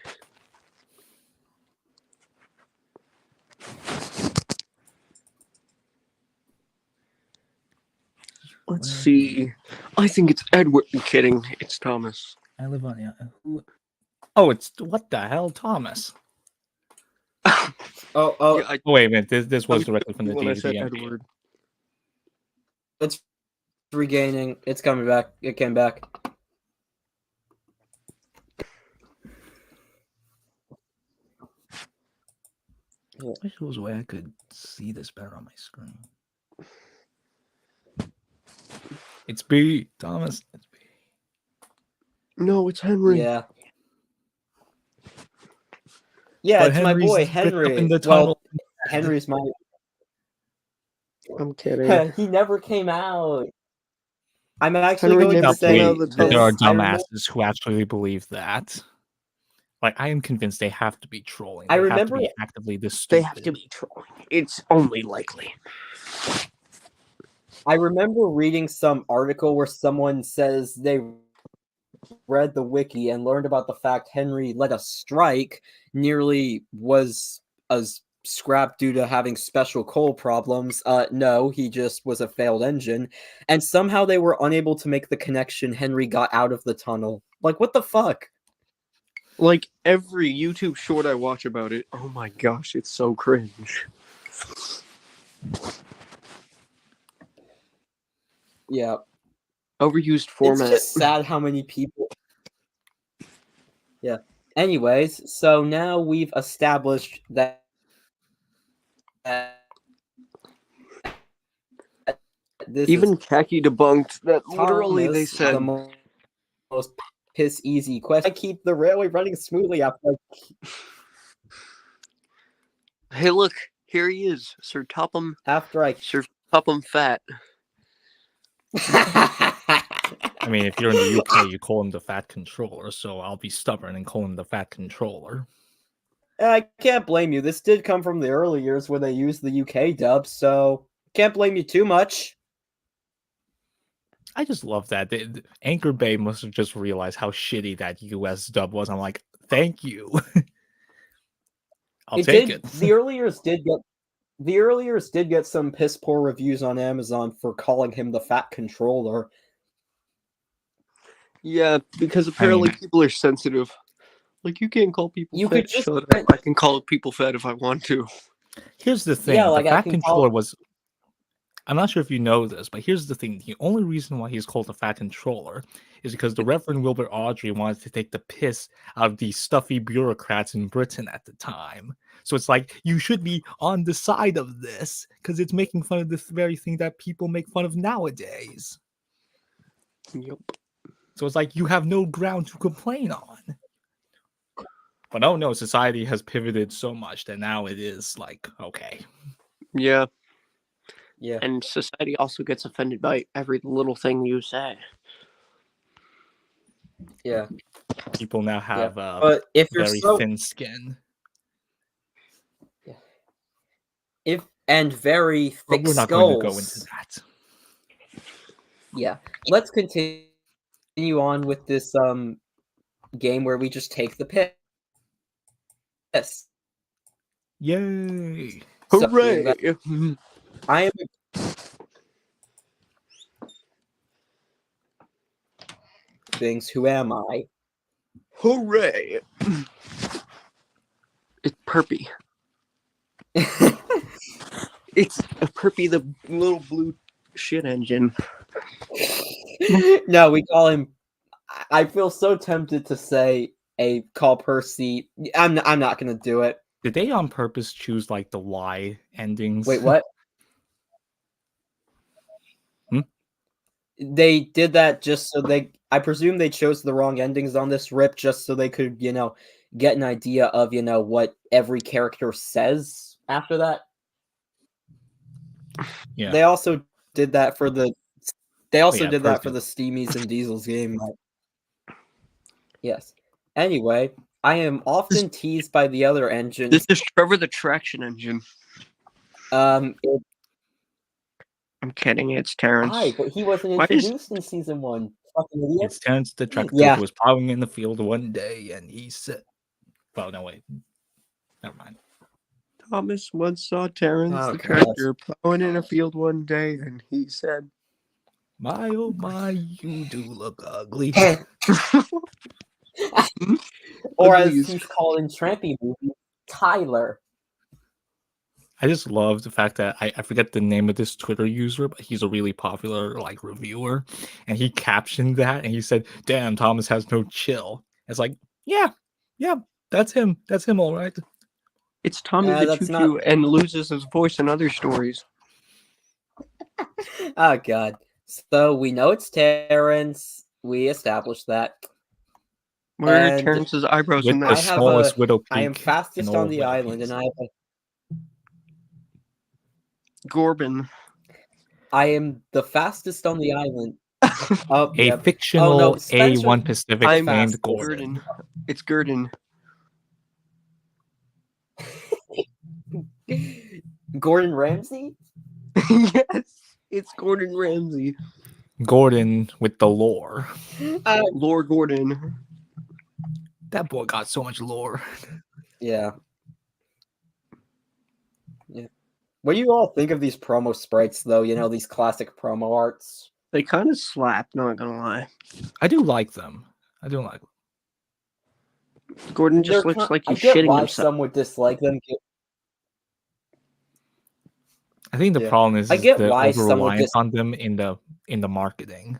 Let's see. I think it's Edward. I'm kidding. It's Thomas. I live on Oh, it's what the hell, Thomas? Yeah, wait a minute. This was directly from the DVD. Edward. It's regaining. It's coming back. It came back. I wish there was a way I could see this better on my screen. It's B, Thomas. It's B. No, it's Henry. Yeah. Yeah, but it's Henry's my boy Henry. In the tunnel. Henry's my. I'm kidding. He never came out. I'm actually going to say there are dumbasses who actually believe that. Like, I am convinced they have to be trolling. They have to be actively this stupid. They have to be trolling. It's only likely. I remember reading some article where someone says they read the wiki and learned about the fact Henry led a strike, nearly was scrapped due to having special coal problems. No, he just was a failed engine. And somehow they were unable to make the connection Henry got out of the tunnel. Like, what the fuck? Like every YouTube short I watch about it, oh my gosh, it's so cringe. Yeah. Overused format. It's just sad how many people. Yeah. Anyways, so now we've established that this Even Khaki debunked that literally Thomas, they said the most piss easy question. I keep the railway running smoothly after. Hey, look, here he is, Sir Topham. Sir Topham Fat. I mean, if you're in the UK, you call him the Fat Controller, so I'll be stubborn and call him the Fat Controller. I can't blame you. This did come from the early years where they used the UK dub, so can't blame you too much. I just love that. Anchor Bay must have just realized how shitty that US dub was. I'm like, thank you. I'll take it. The earliers did get some piss poor reviews on Amazon for calling him the Fat Controller. Yeah, because apparently people are sensitive. Like, you can't call people fat. Shut up. I can call people fat if I want to. Here's the thing. Yeah, the Fat Controller was... I'm not sure if you know this, but here's the thing. The only reason why he's called the Fat Controller is because the Reverend Wilbur Awdry wanted to take the piss out of the stuffy bureaucrats in Britain at the time. So it's like, you should be on the side of this, because it's making fun of this very thing that people make fun of nowadays. Yep. So it's like, you have no ground to complain on. But oh no, society has pivoted so much that now it is like, okay. Yeah. Yeah. And society also gets offended by every little thing you say. Yeah. People now have but if you're very thin skin. Yeah. Very thick we're not skulls. going to go into that. Yeah. Let's continue on with this game where we just take the piss. Yay! Hooray! I am. Things. Who am I? Hooray! It's Perpy. It's a Perpy, the little blue shit engine. No, we call him. I feel so tempted to say call Percy. I'm not gonna do it. Did they on purpose choose like the Y endings? Wait, what? They did that just so I presume they chose the wrong endings on this rip just so they could, get an idea of, what every character says after that. Yeah. They also did that for the Steamies and Diesels game. Yes. Anyway, I am often teased by the other engines. This is Trevor the Traction Engine. I'm kidding. It's Terrence. Why? But he wasn't introduced in season 1. Fucking idiot. It's Terrence the Tractor who was plowing in the field one day, and he said, "Well, no, wait, never mind." Thomas once saw Terrence the Tractor plowing in a field one day, and he said, "My oh my, you do look ugly." Or as he's called in Trampy movie, Tyler. I just love the fact that I forget the name of this Twitter user, but he's a really popular reviewer, and he captioned that and he said, "Damn, Thomas has no chill." It's like, yeah, that's him. That's him, all right. It's Tommy the Choo-Choo and loses his voice in other stories. Oh God! So we know it's Terrence. We established that. Where are Terrence's eyebrows in that? I am fastest on the island, and I have Gorbin. I am the fastest on the island. Fictional A1 Pacific named Gordon. It's Gurdon. Gordon Ramsay? Yes, it's Gordon Ramsay. Gordon with the lore. Lore Gordon. That boy got so much lore. Yeah. What do you all think of these promo sprites, though? These classic promo arts? They kind of slap, not gonna lie. I do like them. Gordon just looks like he's shitting himself. Some would dislike them. I think the problem is the over-reliance on them in the marketing.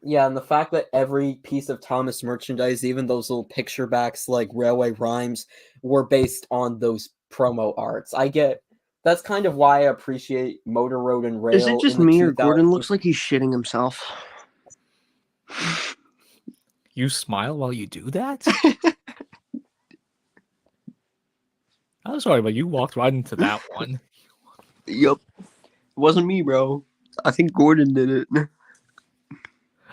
Yeah, and the fact that every piece of Thomas merchandise, even those little picture backs like Railway Rhymes, were based on those promo arts. That's kind of why I appreciate Motor Road and Rail. Is it just me or Gordon looks like he's shitting himself? You smile while you do that? I'm sorry, but you walked right into that one. Yup. It wasn't me, bro. I think Gordon did it.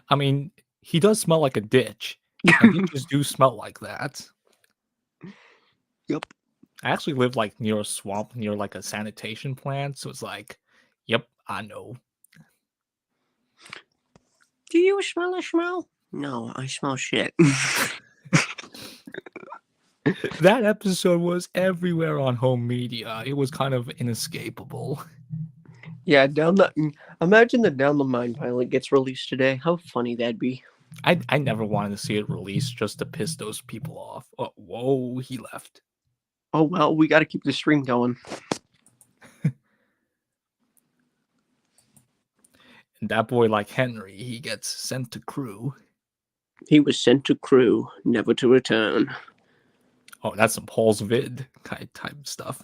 I mean, he does smell like a ditch. And ditches do smell like that. Yep. I actually live like near a swamp, near like a sanitation plant, so it's like, yep, I know. Do you smell a smell? No, I smell shit. That episode was everywhere on home media. It was kind of inescapable. Yeah, imagine the Down the Mine pilot gets released today. How funny that'd be. I never wanted to see it released just to piss those people off. Oh, whoa, he left. Oh, well, we got to keep the stream going. And that boy like Henry, he gets sent to crew. He was sent to crew, never to return. Oh, that's some Paul's vid type stuff.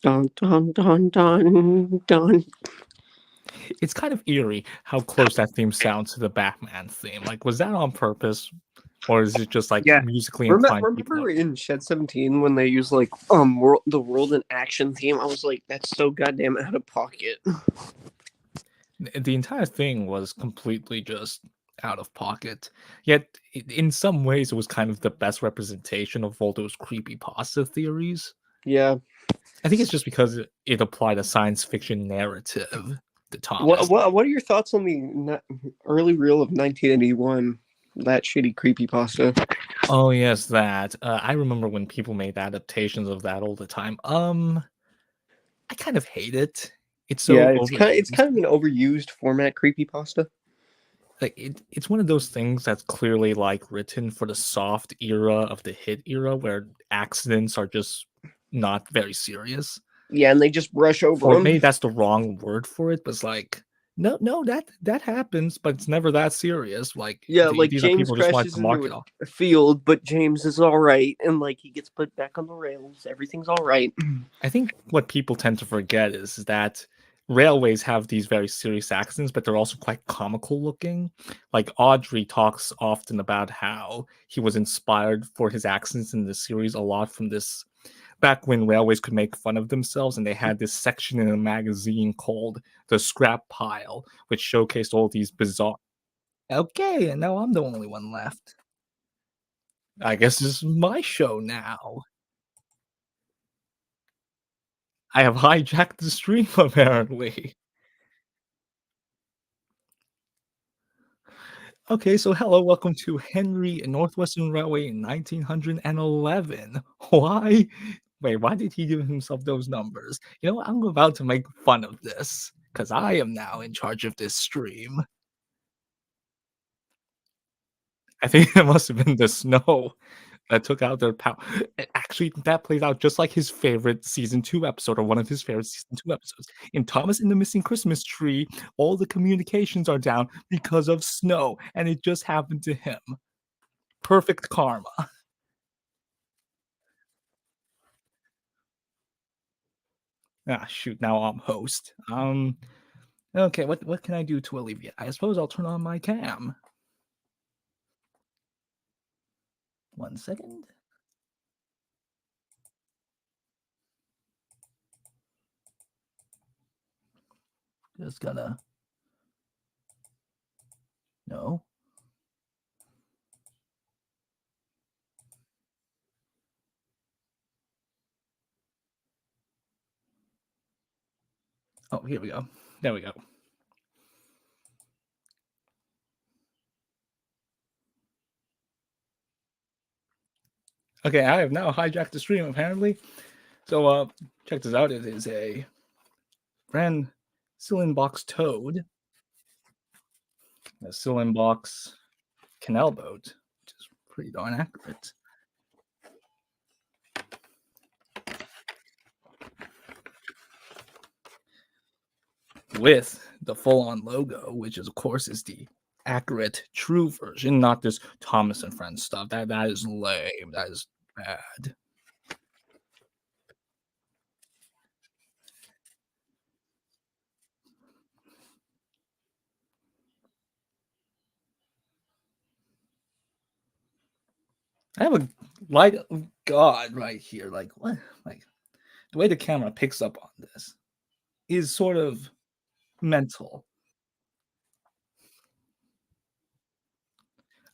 Dun, dun, dun, dun, dun. It's kind of eerie how close that theme sounds to the Batman theme. Like, was that on purpose? Or is it just like musically inclined? Remember in Shed 17 when they used like the World in Action theme? I was like, that's so goddamn out of pocket. The entire thing was completely just out of pocket. Yet, in some ways, it was kind of the best representation of all those creepypasta theories. Yeah. I think it's just because it applied a science fiction narrative to Thomas. What are your thoughts on the early reel of 1981? That shitty creepypasta. Oh yes, that. I remember when people made adaptations of that all the time. I kind of hate it. It's so it's kind of an overused format creepypasta. Like it's one of those things that's clearly like written for the soft era of the hit era where accidents are just not very serious. Yeah, and they just brush over or them. Maybe that's the wrong word for it, but it's like no, that happens, but it's never that serious. Like like these James are people crashes just want to market into a field, but James is all right, and like he gets put back on the rails. Everything's all right. I think what people tend to forget is that railways have these very serious accidents, but they're also quite comical looking. Like Audrey talks often about how he was inspired for his accidents in the series a lot from this back when railways could make fun of themselves, and they had this section in a magazine called The Scrap Pile, which showcased all these bizarre... Okay, and now I'm the only one left. I guess this is my show now. I have hijacked the stream, apparently. Okay, so hello, welcome to Henry Northwestern Railway in 1911. Why? Wait, why did he give himself those numbers? You know, I'm about to make fun of this, because I am now in charge of this stream. I think it must have been the snow that took out their power. Actually, that plays out just like his favorite season 2 episode, or one of his favorite season 2 episodes. In Thomas and the Missing Christmas Tree, all the communications are down because of snow, and it just happened to him. Perfect karma. Ah, shoot, now I'm host. Okay, what can I do to alleviate? I suppose I'll turn on my cam. 1 second. Just gonna... No. Oh, here we go. There we go. Okay, I have now hijacked the stream, apparently. So, check this out. It is a brand Sillenbox Toad. A Sillenbox Canal Boat, which is pretty darn accurate. With the full-on logo, which is, of course, is the accurate, true version, not this Thomas and Friends stuff. That is lame. That is bad. I have a light of God right here. Like, what? Like, the way the camera picks up on this is sort of mental.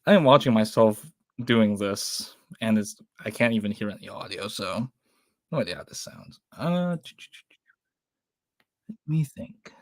I am watching myself doing this, and I can't even hear any audio, so no idea how this sounds. Let me think.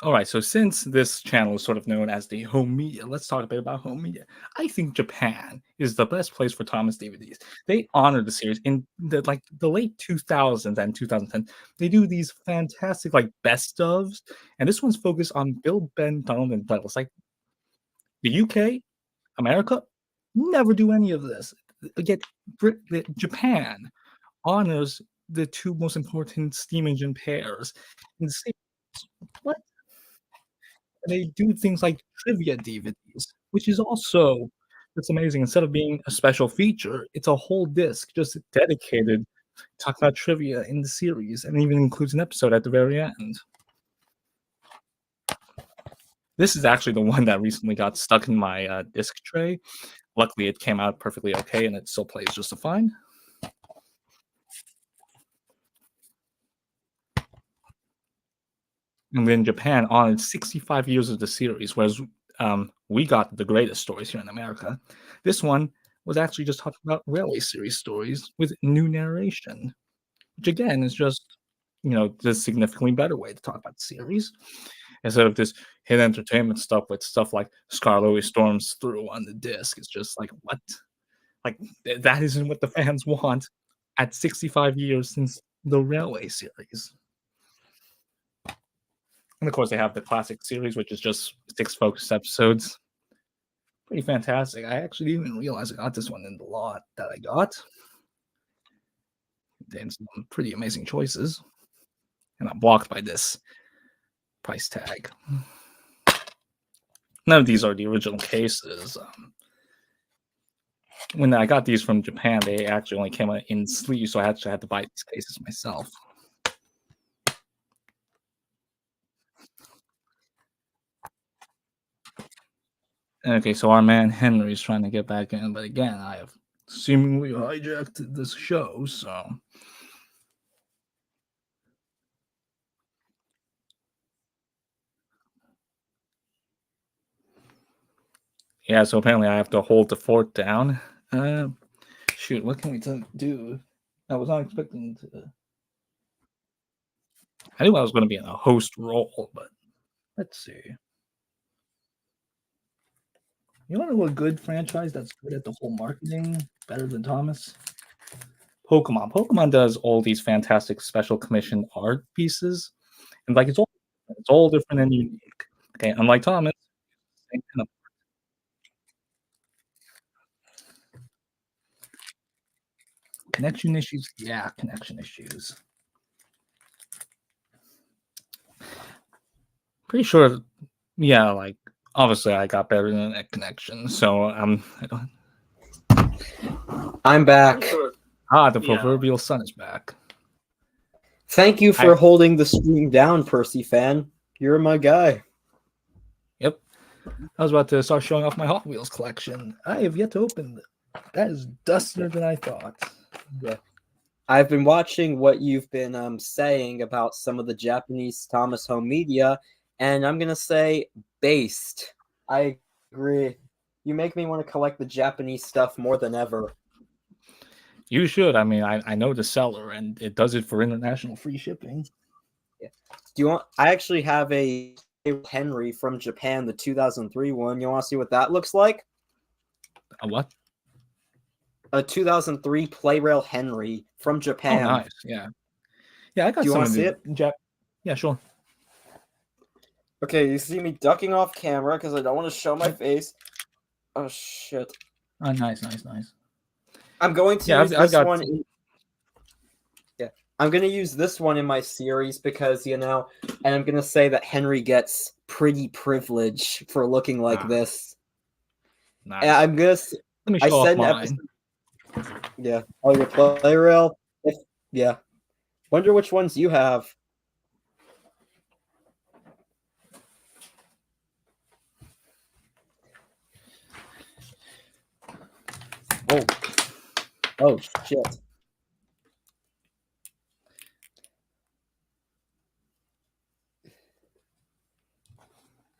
All right, so since this channel is sort of known as the home media, let's talk a bit about home media. I think Japan is the best place for Thomas DVDs. They honor the series in the late 2000s and 2010. They do these fantastic best ofs, and this one's focused on Bill, Ben, Donald, and Douglas. Like the UK, America, never do any of this. Yet Japan honors the two most important steam engine pairs. What? They do things like trivia DVDs, which is also it's amazing. Instead of being a special feature, it's a whole disc just dedicated to talk about trivia in the series, and even includes an episode at the very end. This is actually the one that recently got stuck in my disc tray. Luckily, it came out perfectly okay, and it still plays just fine. And then Japan honored 65 years of the series, whereas we got the greatest stories here in America. This one was actually just talking about railway series stories with new narration, which again is just, the significantly better way to talk about the series. Instead of this hit entertainment stuff with stuff like Scarlet Storms Through on the disc. It's just like, what? Like, that isn't what the fans want at 65 years since the railway series. And of course, they have the classic series, which is just 6 focused episodes. Pretty fantastic. I actually didn't even realize I got this one in the lot that I got. And some pretty amazing choices. And I'm blocked by this price tag. None of these are the original cases. When I got these from Japan, they actually only came out in sleeves, so I actually had to buy these cases myself. Okay, so our man Henry's trying to get back in, but again, I have seemingly hijacked this show, so. Yeah, so apparently I have to hold the fort down. Shoot, what can we do? I was not expecting to. I knew I was going to be in a host role, but let's see. You want to know a good franchise that's good at the whole marketing, better than Thomas? Pokemon. Pokemon does all these fantastic special commission art pieces, and it's all different and unique. Okay, unlike Thomas, same kind of connection issues. Yeah, connection issues. Pretty sure. Yeah, obviously I got better internet connection, so I'm back. The proverbial sun is back. Thank you for holding the stream down, Percy fan. You're my guy. Yep. I was about to start showing off my Hot Wheels collection. I have yet to open it. That is dustier than I thought. Yeah. I've been watching what you've been saying about some of the Japanese Thomas home media, and I'm gonna say based. I agree. You make me want to collect the Japanese stuff more than ever. You should. I mean, I know the seller, and it does it for international free shipping. Yeah. Do you want? I actually have a Henry from Japan, the 2003 one. You want to see what that looks like? A what? A 2003 Playrail Henry from Japan. Oh, nice. Yeah. Yeah, I got Do you some want to see it? Yeah, sure. Okay, you see me ducking off camera because I don't want to show my face. Oh, shit. Oh, nice. I'm going to use this one. I'm going to use this one in my series because, and I'm going to say that Henry gets pretty privilege for looking like this. Nice. And I'm going to... Let me show off mine. Yeah. Oh, your Playrail? Yeah. Wonder which ones you have. Oh, shit.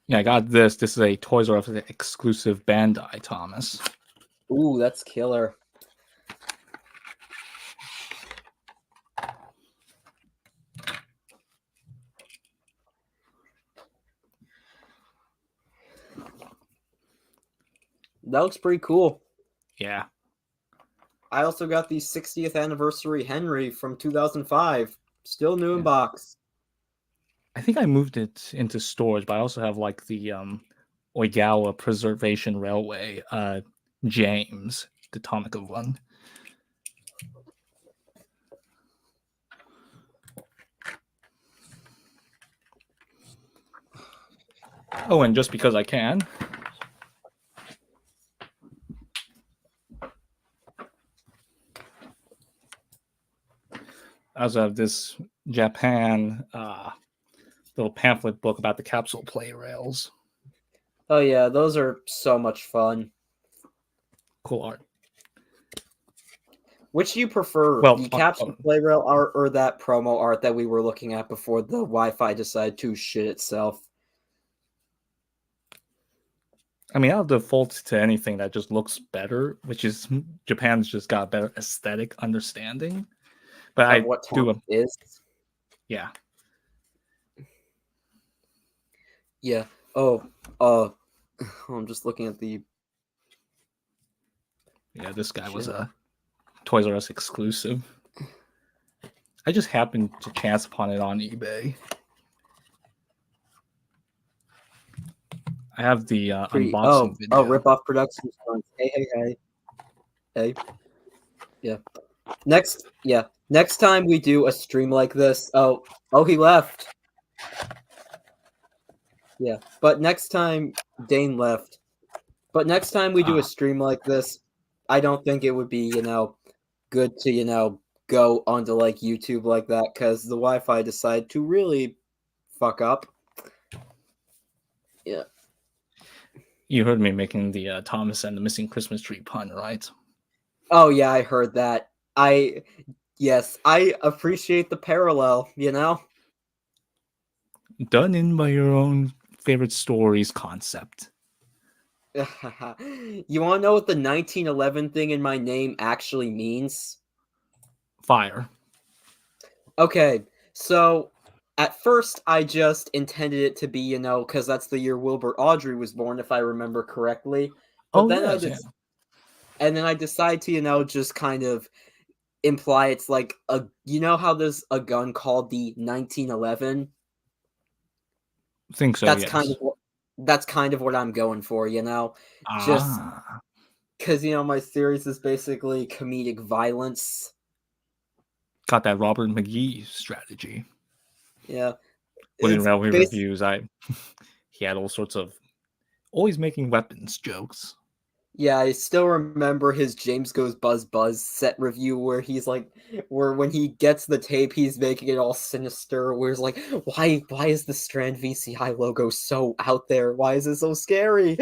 Yeah, I got this. This is a Toys R Us exclusive Bandai, Thomas. Ooh, that's killer. That looks pretty cool. Yeah. I also got the 60th anniversary Henry from 2005. Still new in box. I think I moved it into storage, but I also have like the Oigawa Preservation Railway James, the Tomica one. Oh, and just because I can. I also have this Japan little pamphlet book about the capsule play rails. Oh yeah, those are so much fun. Cool art. Which do you prefer, the capsule play rail art or that promo art that we were looking at before the Wi-Fi decided to shit itself? I mean, I'll default to anything that just looks better, which is Japan's just got a better aesthetic understanding. But I what do it is. Yeah. Yeah. I'm just looking at the. Yeah, this guy was a Toys R Us exclusive. I just happened to chance upon it on eBay. I have the unboxing video. Rip-Off Productions. Hey. Yeah. Next time we do a stream like this. Oh, he left. Yeah, but next time Dane left. But next time we do a stream like this, I don't think it would be, good to, go onto like YouTube like that because the Wi-Fi decided to really fuck up. Yeah. You heard me making the Thomas and the Missing Christmas Tree pun, right? Oh yeah, I heard that. I appreciate the parallel, Done in by your own favorite stories concept. You want to know what the 1911 thing in my name actually means? Fire. Okay, so at first I just intended it to be, because that's the year Wilbur Audrey was born, if I remember correctly. But then and then I decided to, just kind of imply it's like how there's a gun called the 1911? I think so. That's kind of what I'm going for, just because my series is basically comedic violence. Got that Robert McGee strategy. Yeah. Within Railway Reviews, he had all sorts of always making weapons jokes. Yeah, I still remember his James Goes Buzz set review where he's like, when he gets the tape, he's making it all sinister. Where it's like, why is the Strand VCI logo so out there? Why is it so scary?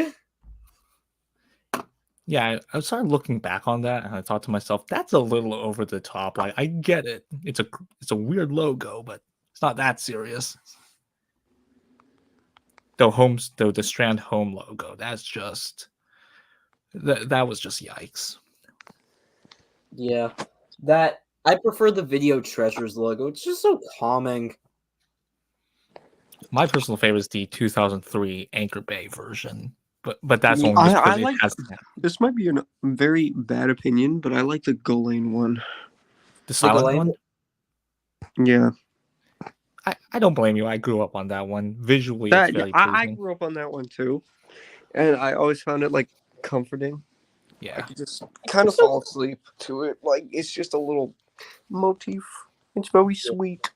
Yeah, I started looking back on that, and I thought to myself, "That's a little over the top." Like, I get it; it's a weird logo, but it's not that serious. The Strand home logo, that's just that was just yikes. Yeah, I prefer the Video Treasures logo. It's just so calming. My personal favorite is the 2003 Anchor Bay version. But that's only just because it has that. This might be a very bad opinion, but I like the Ghislaine one. The silent one? Yeah. I don't blame you. I grew up on that one. Visually, it's very pleasing. I grew up on that one too. And I always found it like comforting. Yeah. I could just kind of fall asleep to it. Like it's just a little motif. It's very sweet.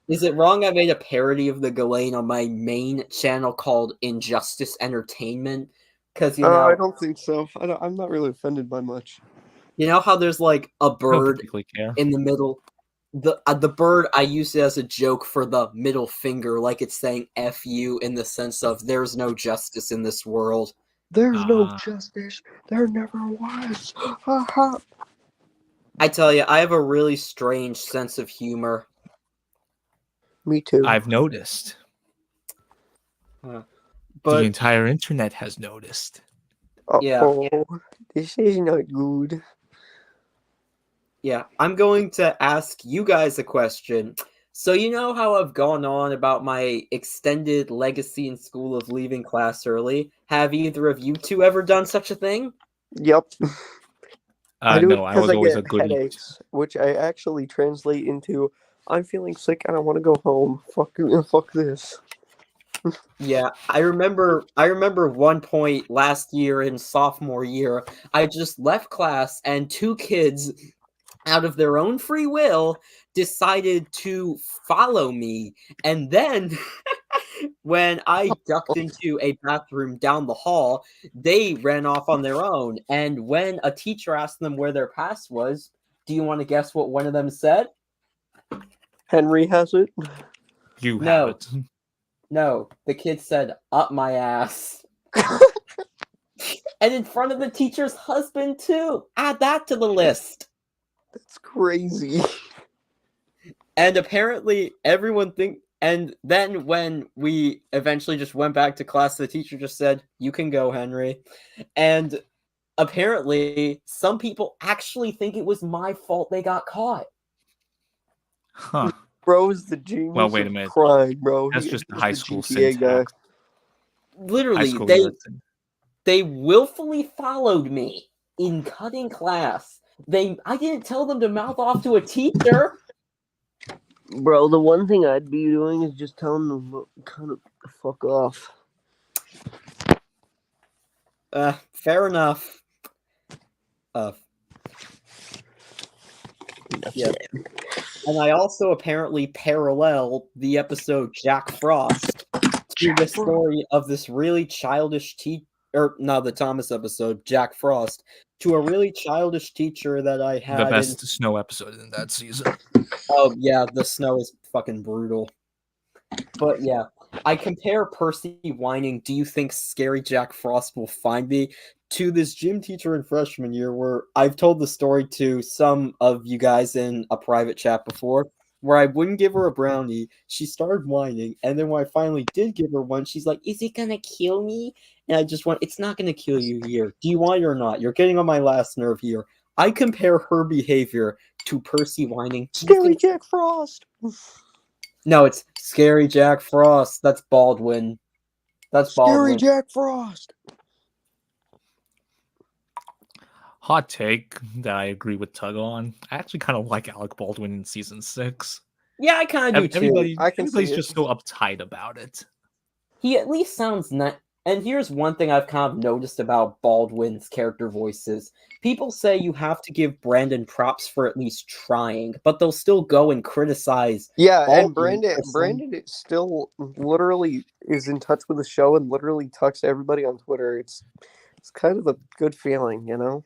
Is it wrong I made a parody of the Ghislaine on my main channel called Injustice Entertainment? Because I don't think so. I'm not really offended by much. You know how there's like a bird in the middle? The bird, I use it as a joke for the middle finger, like it's saying F you in the sense of there's no justice in this world. There's no justice. There never was. I tell you, I have a really strange sense of humor. Me too. I've noticed. But the entire internet has noticed. Yeah. This is not good. Yeah, I'm going to ask you guys a question. So you know how I've gone on about my extended legacy in school of leaving class early? Have either of you two ever done such a thing? Yep. No, I was always a good headaches, which I actually translate into I'm feeling sick and I want to go home. Fuck this. Yeah, I remember one point last year in sophomore year, I just left class and two kids out of their own free will decided to follow me. And then when I ducked into a bathroom down the hall, they ran off on their own. And when a teacher asked them where their pass was, do you want to guess what one of them said? Henry has it. You have it. No, the kid said, up my ass. And in front of the teacher's husband, too. Add that to the list. That's crazy. And apparently everyone and then when we eventually just went back to class, the teacher just said, you can go, Henry. And apparently some people actually think it was my fault they got caught. Huh. Bro's the genius. Well, wait a minute. Crime, bro. That's just the high school syntax. Literally, they willfully followed me in cutting class. I didn't tell them to mouth off to a teacher. Bro, the one thing I'd be doing is just telling them kind of fuck off. Fair enough. Yeah. And I also apparently parallel the episode Jack Frost to the story of this really childish the Thomas episode, Jack Frost, to a really childish teacher that I had. The best snow episode in that season. Oh, yeah, the snow is fucking brutal. But yeah, I compare Percy whining, do you think Scary Jack Frost will find me, to this gym teacher in freshman year where I've told the story to some of you guys in a private chat before, where I wouldn't give her a brownie. She started whining, and then when I finally did give her one, she's like, is it gonna kill me? And I just went, it's not gonna kill you here. Do you want it or not? You're getting on my last nerve here. I compare her behavior to Percy whining. Scary Jack Frost! No, it's Scary Jack Frost. That's Baldwin. That's Baldwin. Scary Jack Frost! Hot take that I agree with Tug on. I actually kind of like Alec Baldwin in season 6. Yeah, I kind of do too. Everybody's just so uptight about it. He at least sounds nice. And here's one thing I've kind of noticed about Baldwin's character voices. People say you have to give Brandon props for at least trying, but they'll still go and criticize. Yeah, Baldwin and Brandon still literally is in touch with the show and literally talks to everybody on Twitter. It's kind of a good feeling, you know?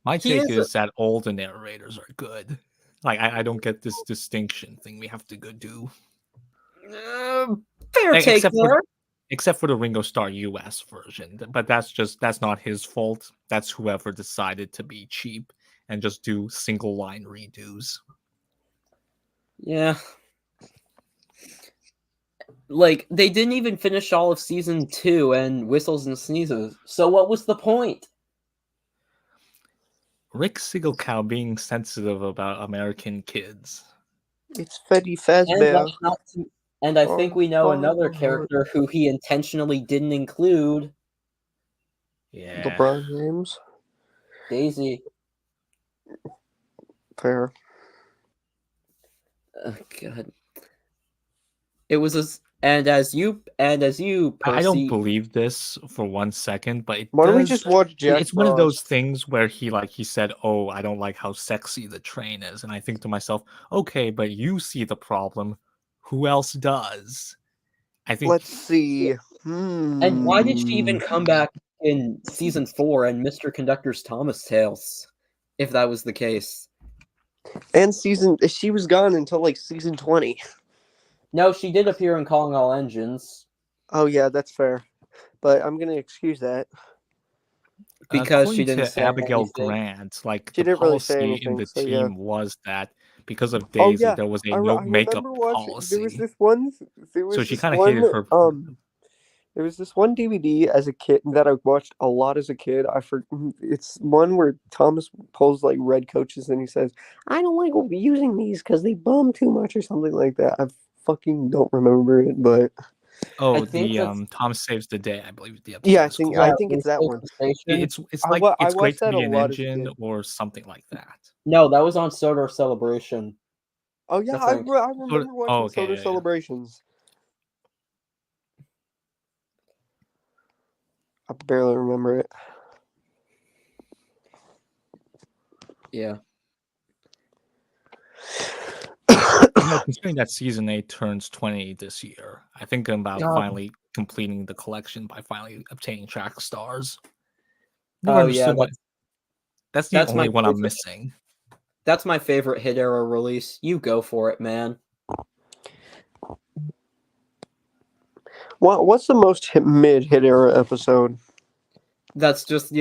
My take is that all the narrators are good. Like, I don't get this distinction thing we have to go do. Fair take there. Except for the Ringo Starr US version. But that's not his fault. That's whoever decided to be cheap and just do single line redos. Yeah. Like, they didn't even finish all of season 2 and Whistles and Sneezes. So what was the point? Rick Sigelcow being sensitive about American kids. It's Freddy Fazbear. And I think we know another character who he intentionally didn't include. Yeah. LeBron James. Daisy. Fair. Oh, God. It was as you, Percy, I don't believe this for 1 second, but why don't we just watch Jack It's one of those things where he said, "Oh, I don't like how sexy the train is," and I think to myself, "Okay, but you see the problem. Who else does?" I think. Let's see. And why did she even come back in season 4 and Mr. Conductor's Thomas Tales, if that was the case? And she was gone until like season 20. No, she did appear in Calling All Engines. Oh yeah, that's fair. But I'm gonna excuse that. Because she didn't say Abigail anything. Grant, like she the didn't really policy say anything, in the so, team was that because of Daisy, there was a no makeup policy. There was this one. So she kind of hated her. There was this one DVD as a kid that I watched a lot as a kid. It's one where Thomas pulls like red coaches and he says, "I don't like using these because they bum too much" or something like that. I fucking don't remember it, but Thomas Saves the Day, I believe the episode. Yeah, I think it's that one. It's like it's great to be an engine or something like that. No, that was on Soda Celebration. Oh yeah, I remember watching Soda Celebrations. I barely remember it. Yeah. Considering that season 8 turns 20 this year, I think I'm about finally completing the collection by finally obtaining track stars. That's the only one I'm missing. That's my favorite Hit Era release. You go for it, man. What's the most mid Hit Era episode? That's just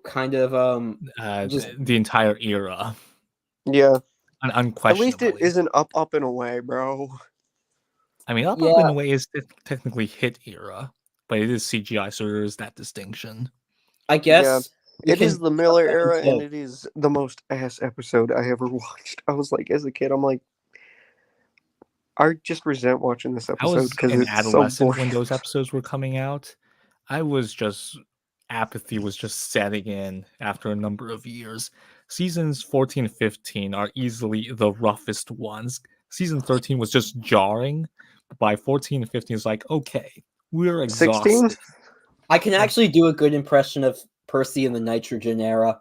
kind of just the entire era. Yeah. Unquestionably. At least it isn't up and away, bro. I mean, up and away is technically Hit Era, but it is CGI, so there is that distinction. I guess it is the Miller era, and it is the most ass episode I ever watched. I was like, as a kid, I'm like, I just resent watching this episode because it's adolescent so when those episodes were coming out. Apathy was just setting in after a number of years. Seasons 14 and 15 are easily the roughest ones. Season 13 was just jarring. But by 14 and 15, it's like, okay, we're exhausted. 16? I can actually do a good impression of Percy in the Nitrogen era.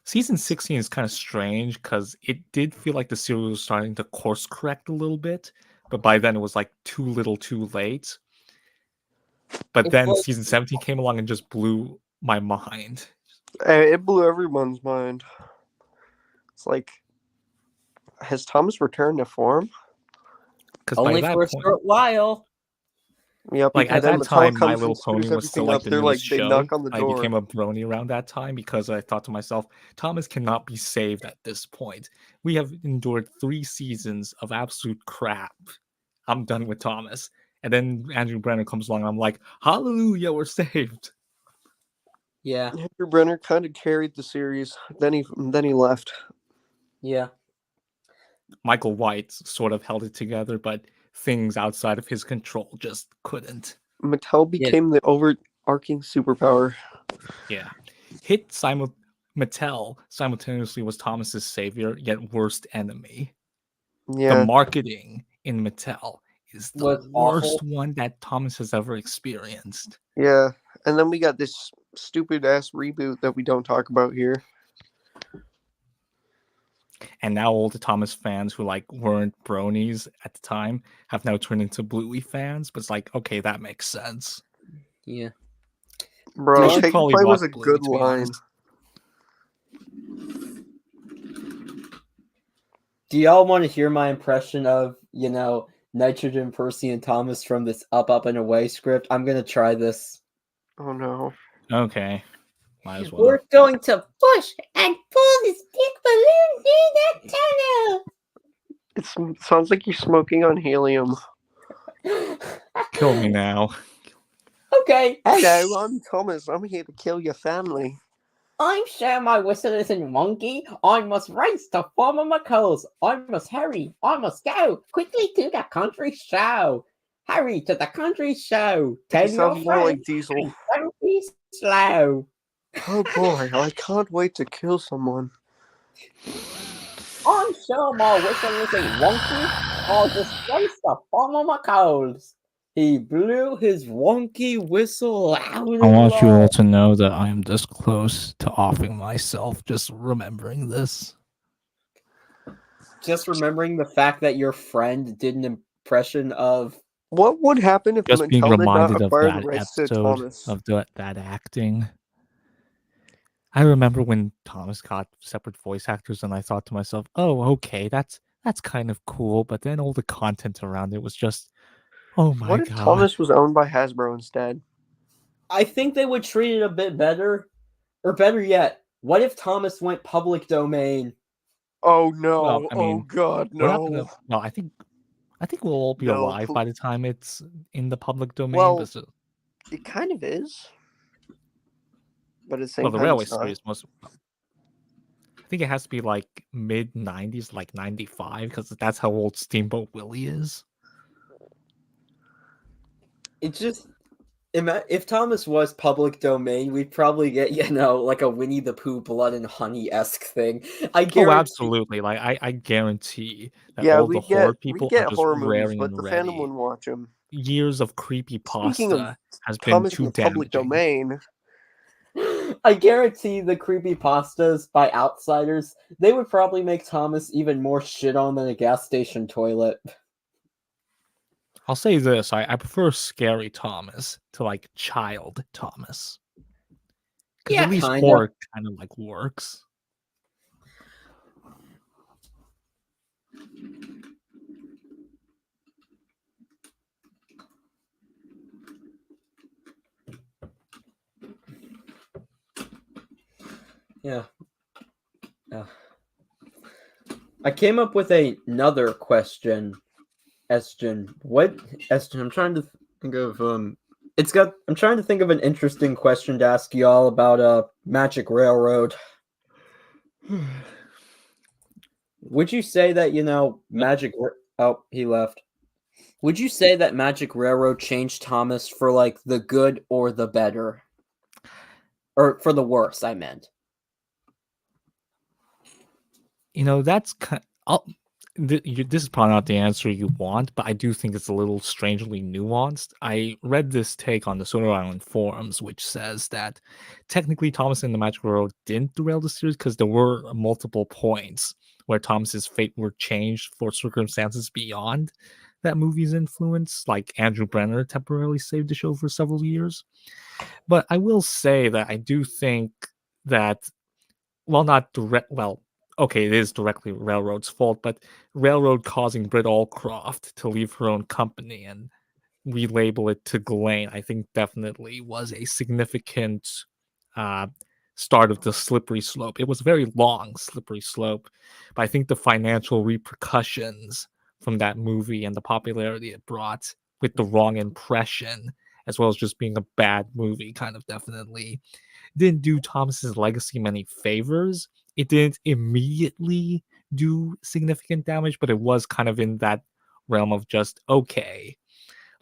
Season 16 is kind of strange because it did feel like the series was starting to course correct a little bit. But by then, it was like too little too late. But then season 17 came along and just blew my mind. It blew everyone's mind. It's like, has Thomas returned to form? Only for a short while. Yep. Like at that time, My Little Pony was still like the newest show. Knock on the door. I became a brony around that time because I thought to myself, Thomas cannot be saved at this point. We have endured 3 seasons of absolute crap. I'm done with Thomas. And then Andrew Brenner comes along and I'm like, hallelujah, we're saved. Yeah. Andrew Brenner kind of carried the series. Then he left. Yeah. Michael White sort of held it together, but things outside of his control just couldn't. Mattel became the overarching superpower. Yeah. Mattel simultaneously was Thomas's savior, yet worst enemy. Yeah. The marketing in Mattel is the worst one that Thomas has ever experienced. Yeah, and then we got this stupid ass reboot that we don't talk about here. And now all the Thomas fans who weren't bronies at the time have now turned into Bluey fans. But it's like, okay, that makes sense. Yeah, bro, Take Play was a good line. Do y'all want to hear my impression of Nitrogen, Percy, and Thomas from this Up, Up, and Away script. I'm going to try this. Oh, no. Okay. Might as well. We're going to push and pull this big balloon through that tunnel. It sounds like you're smoking on helium. Kill me now. Okay. Hello, I'm Thomas. I'm here to kill your family. I'm sure my whistle isn't wonky. I must race to Farmer McColl's. I must hurry. I must go quickly to the country show. Hurry to the country show. Tell your Sounds more like Diesel. Don't be slow. Oh boy, I can't wait to kill someone. I'm sure my whistle isn't wonky. I'll just race to Farmer McColl's. He blew his wonky whistle out. I want you all to know that I am this close to offing myself just remembering this. Just remembering the fact that your friend did an impression of... What would happen if just being reminded of that episode of that acting? I remember when Thomas got separate voice actors, and I thought to myself, "Oh, okay, that's kind of cool." But then all the content around it was just, oh my god! What if Thomas was owned by Hasbro instead? I think they would treat it a bit better, or better yet, what if Thomas went public domain? Oh no! Well, I mean, oh god, no! No, I think we'll all be alive by the time it's in the public domain. Well, it kind of is. But at the same time, the time, Railway series must. I think it has to be like mid 90s, like 95, because that's how old Steamboat Willie is. It's just, if Thomas was public domain, we'd probably get, like a Winnie the Pooh Blood and Honey-esque thing. I guarantee. Oh, absolutely! Like I guarantee that all the horror people are just raring and ready. The fandom wouldn't watch them. Years of creepypasta has been too damaging. Public domain. I guarantee the creepypastas by outsiders, they would probably make Thomas even more shit on than a gas station toilet. I'll say this, I prefer Scary Thomas to like Child Thomas. Because at least horror kind of like works. Yeah. I came up with another question, Eston. Eston, I'm trying to think of I'm trying to think of an interesting question to ask y'all about Magic Railroad. Would you say that, he left. Would you say that Magic Railroad changed Thomas for like the good or the better? Or for the worse, I meant. That's this is probably not the answer you want, but I do think it's a little strangely nuanced. I read this take on the Soda Island forums, which says that technically Thomas and the Magic Railroad didn't derail the series because there were multiple points where Thomas's fate were changed for circumstances beyond that movie's influence, like Andrew Brenner temporarily saved the show for several years. But I will say that I do think that, okay, it is directly Railroad's fault, but Railroad causing Britt Allcroft to leave her own company and relabel it to Ghislaine, I think definitely was a significant start of the slippery slope. It was a very long slippery slope, but I think the financial repercussions from that movie and the popularity it brought with the wrong impression, as well as just being a bad movie, kind of definitely didn't do Thomas's legacy many favors. It didn't immediately do significant damage, but it was kind of in that realm of just, okay,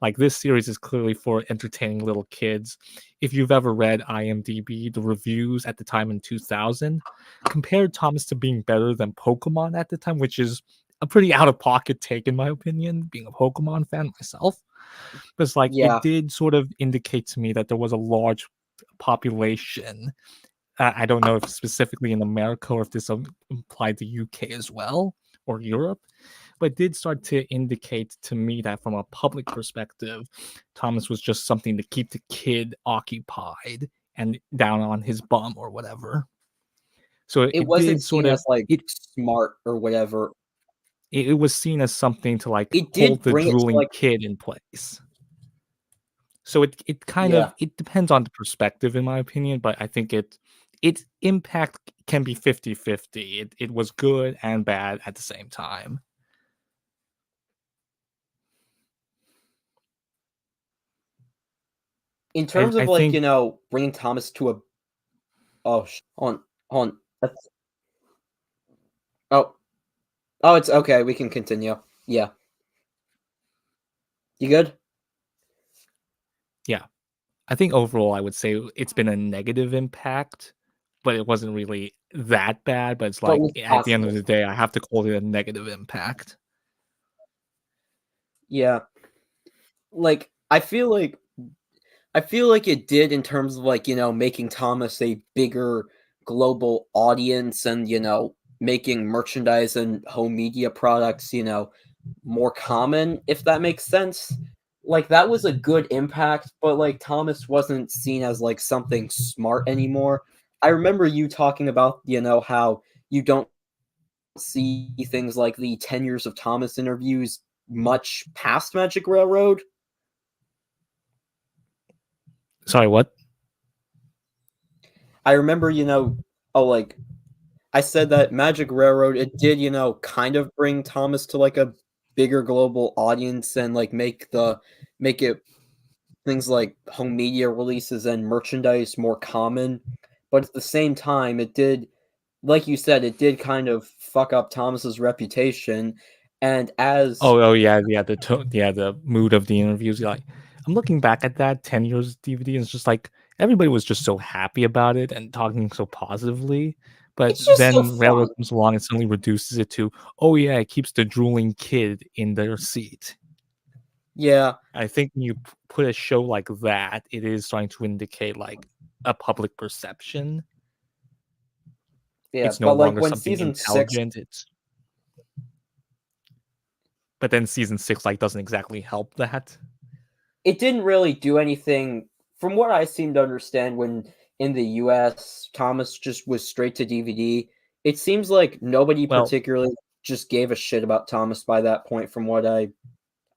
like this series is clearly for entertaining little kids. If you've ever read IMDb, the reviews at the time in 2000 compared Thomas to being better than Pokemon at the time, which is a pretty out-of-pocket take in my opinion, being a Pokemon fan myself. But it's like, it did sort of indicate to me that there was a large population. I don't know if specifically in America or if this applied to UK as well or Europe, but it did start to indicate to me that from a public perspective, Thomas was just something to keep the kid occupied and down on his bum or whatever. So it wasn't sort of like smart or whatever. it was seen as something to like It did hold the bring it to, drooling like kid in place. So it kind Yeah. of it depends on the perspective, in my opinion, but I think its impact can be 50-50. It was good and bad at the same time. In terms I of like, think bringing Thomas to a on. That's oh. Oh, it's okay. We can continue. Yeah. You good? Yeah. I think overall, I would say it's been a negative impact, but it wasn't really that bad. But it's But like with at the end of positive. the day, I have to call it a negative impact. Yeah. Like I feel like it did in terms of like, making Thomas a bigger global audience and, making merchandise and home media products, more common, if that makes sense. Like that was a good impact, but like Thomas wasn't seen as like something smart anymore. I remember you talking about, how you don't see things like the 10 Years of Thomas interviews much past Magic Railroad. Sorry, what? I remember, like I said that Magic Railroad, it did, kind of bring Thomas to like a bigger global audience and like make it things like home media releases and merchandise more common. But at the same time, it did, like you said, it did kind of fuck up Thomas's reputation. And as Oh yeah, the mood of the interviews. Like I'm looking back at that 10 years DVD, and it's just like everybody was just so happy about it and talking so positively. But it's just so then fun. Railroad comes along and suddenly reduces it to, oh yeah, it keeps the drooling kid in their seat. Yeah. I think when you put a show like that, it is starting to indicate like a public perception. Yeah, It's no but like longer when something season 6 intelligent. But then season 6 like doesn't exactly help that. it didn't really do anything from what I seem to understand. When in the US Thomas just was straight to DVD, it seems like nobody Well, particularly just gave a shit about Thomas by that point from what I've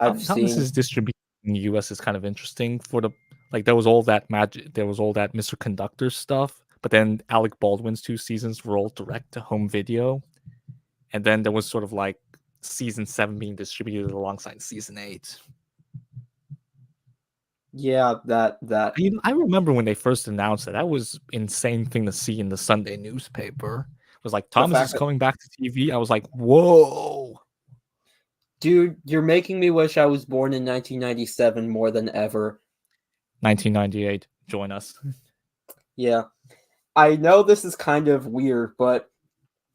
seen. Thomas's distribution in the US is kind of interesting for the like there was all that Mr. Conductor stuff, but then Alec Baldwin's 2 seasons were all direct to home video. And then there was sort of like season 7 being distributed alongside season 8. Yeah, that I remember when they first announced it, that was insane thing to see in the Sunday newspaper. It was like the Thomas fact is that, coming back to TV. I was like, whoa. dude, you're making me wish I was born in 1997 more than ever. 1998, join us. Yeah. I know this is kind of weird, but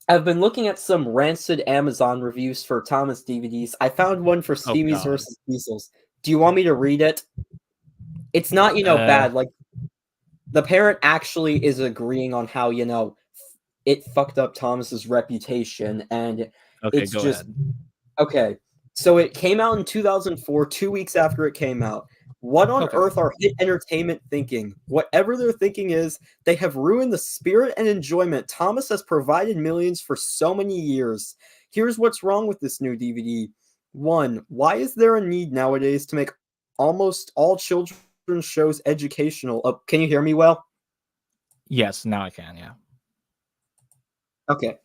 I've been looking at some rancid Amazon reviews for Thomas DVDs. I found one for Steamies versus Weasels. Do you want me to read it? It's not, bad. Like, the parent actually is agreeing on how, it fucked up Thomas's reputation, and okay, it's go just ahead. Okay. So it came out in 2004, 2 weeks after it came out. What on earth are Hit Entertainment thinking? Whatever their thinking is, they have ruined the spirit and enjoyment Thomas has provided millions for so many years. Here's what's wrong with this new DVD. 1. Why is there a need nowadays to make almost all children's shows educational? Can you hear me well? Yes, now I can, yeah. Okay.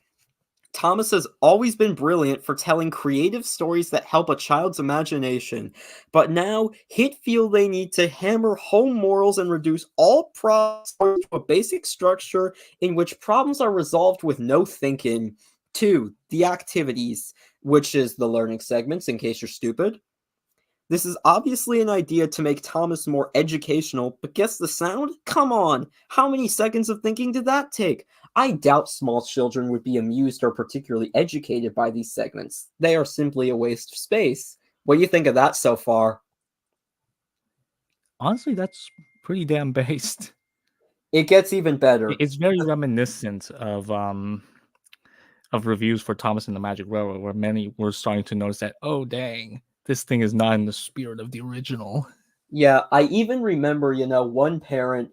Thomas has always been brilliant for telling creative stories that help a child's imagination, but now Hit feel they need to hammer home morals and reduce all problems to a basic structure in which problems are resolved with no thinking. 2. The activities, which is the learning segments in case you're stupid. This is obviously an idea to make Thomas more educational, but guess the sound? Come on! How many seconds of thinking did that take? I doubt small children would be amused or particularly educated by these segments. They are simply a waste of space. What do you think of that so far? Honestly, that's pretty damn based. It gets even better. It's very reminiscent of reviews for Thomas and the Magic Railroad, where many were starting to notice that, oh dang, this thing is not in the spirit of the original. Yeah, I even remember, one parent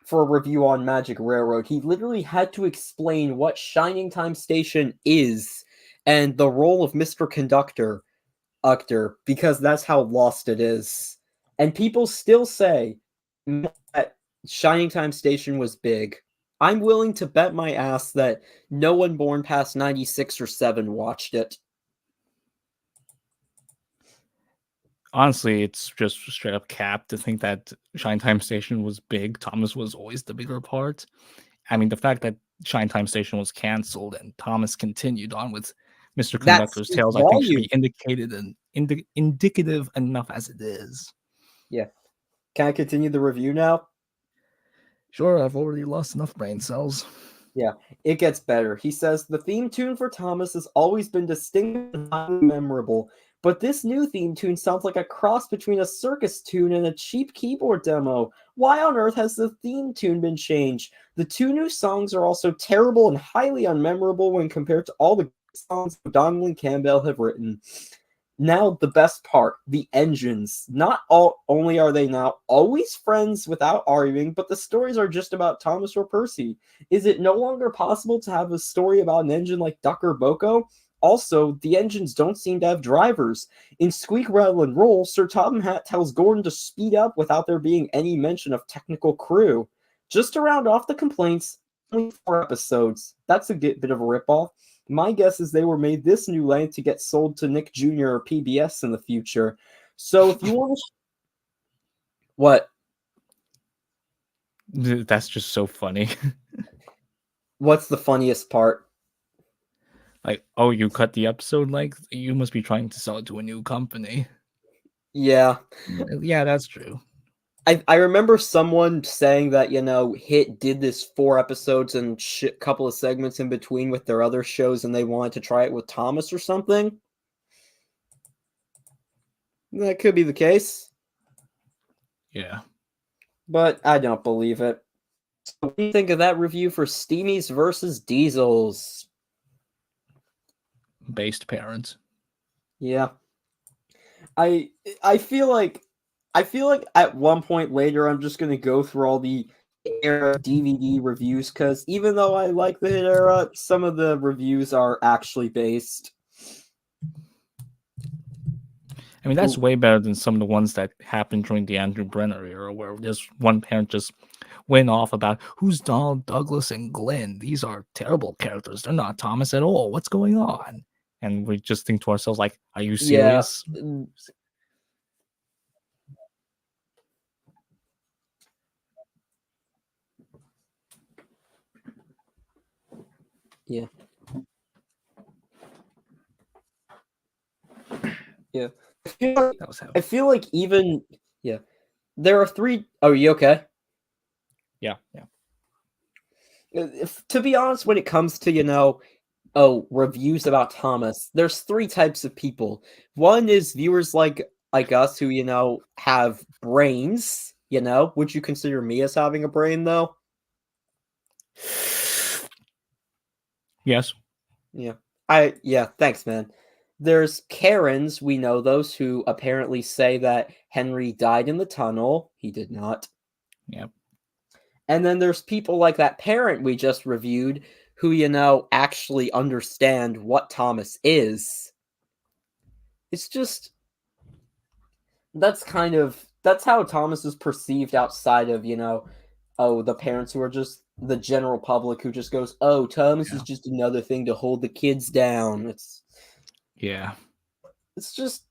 for a review on Magic Railroad, he literally had to explain what Shining Time Station is. and the role of Mr. Conductor, because that's how lost it is. And people still say that Shining Time Station was big. I'm willing to bet my ass that no one born past 96 or 7 watched it. Honestly, it's just straight up cap to think that Shine Time Station was big. Thomas was always the bigger part. I mean, the fact that Shine Time Station was canceled and Thomas continued on with Mr. Conductor's Tales, I think, should be indicated and indicative enough as it is. Yeah. Can I continue the review now? Sure, I've already lost enough brain cells. Yeah, it gets better. He says, the theme tune for Thomas has always been distinct and highly memorable, but this new theme tune sounds like a cross between a circus tune and a cheap keyboard demo. Why on earth has the theme tune been changed? The 2 new songs are also terrible and highly unmemorable when compared to all the songs O'Donnell and Campbell have written. Now, the best part, the engines. Not only are they now always friends without arguing, but the stories are just about Thomas or Percy. Is it no longer possible to have a story about an engine like Duck or Boko? Also, the engines don't seem to have drivers. In Squeak, Rattle, and Roll, Sir Topham Hatt tells Gordon to speed up without there being any mention of technical crew. Just to round off the complaints, only 4 episodes. That's a bit of a ripoff. My guess is they were made this new length to get sold to Nick Jr. or PBS in the future. So if you want to... What? That's just so funny. What's the funniest part? Like, oh, you cut the episode length? You must be trying to sell it to a new company. Yeah. Yeah, that's true. I remember someone saying that, Hit did this 4 episodes and a couple of segments in between with their other shows, and they wanted to try it with Thomas or something. That could be the case. Yeah. But I don't believe it. So what do you think of that review for Steamies versus Diesels? Based parents. Yeah. I feel like at one point later I'm just going to go through all the era DVD reviews, because even though I like the Hit era, some of the reviews are actually based. I mean, that's way better than some of the ones that happened during the Andrew Brenner era, where this one parent just went off about who's Donald, Douglas, and Glenn. These are terrible characters. They're not Thomas at all. What's going on? And we just think to ourselves, like, are you serious? Yeah. Yeah. I feel like even... Yeah. There are 3... Oh, are you okay? Yeah. To be honest, when it comes to, reviews about Thomas, there's 3 types of people. One is viewers like us who, have brains, Would you consider me as having a brain, though? Yes. Yeah. Thanks, man. There's Karens, we know those, who apparently say that Henry died in the tunnel. He did not. Yep. And then there's people like that parent we just reviewed who, actually understand what Thomas is. It's just... That's how Thomas is perceived outside of, the parents who are just the general public who just goes, oh, Thomas is just another thing to hold the kids down. It's just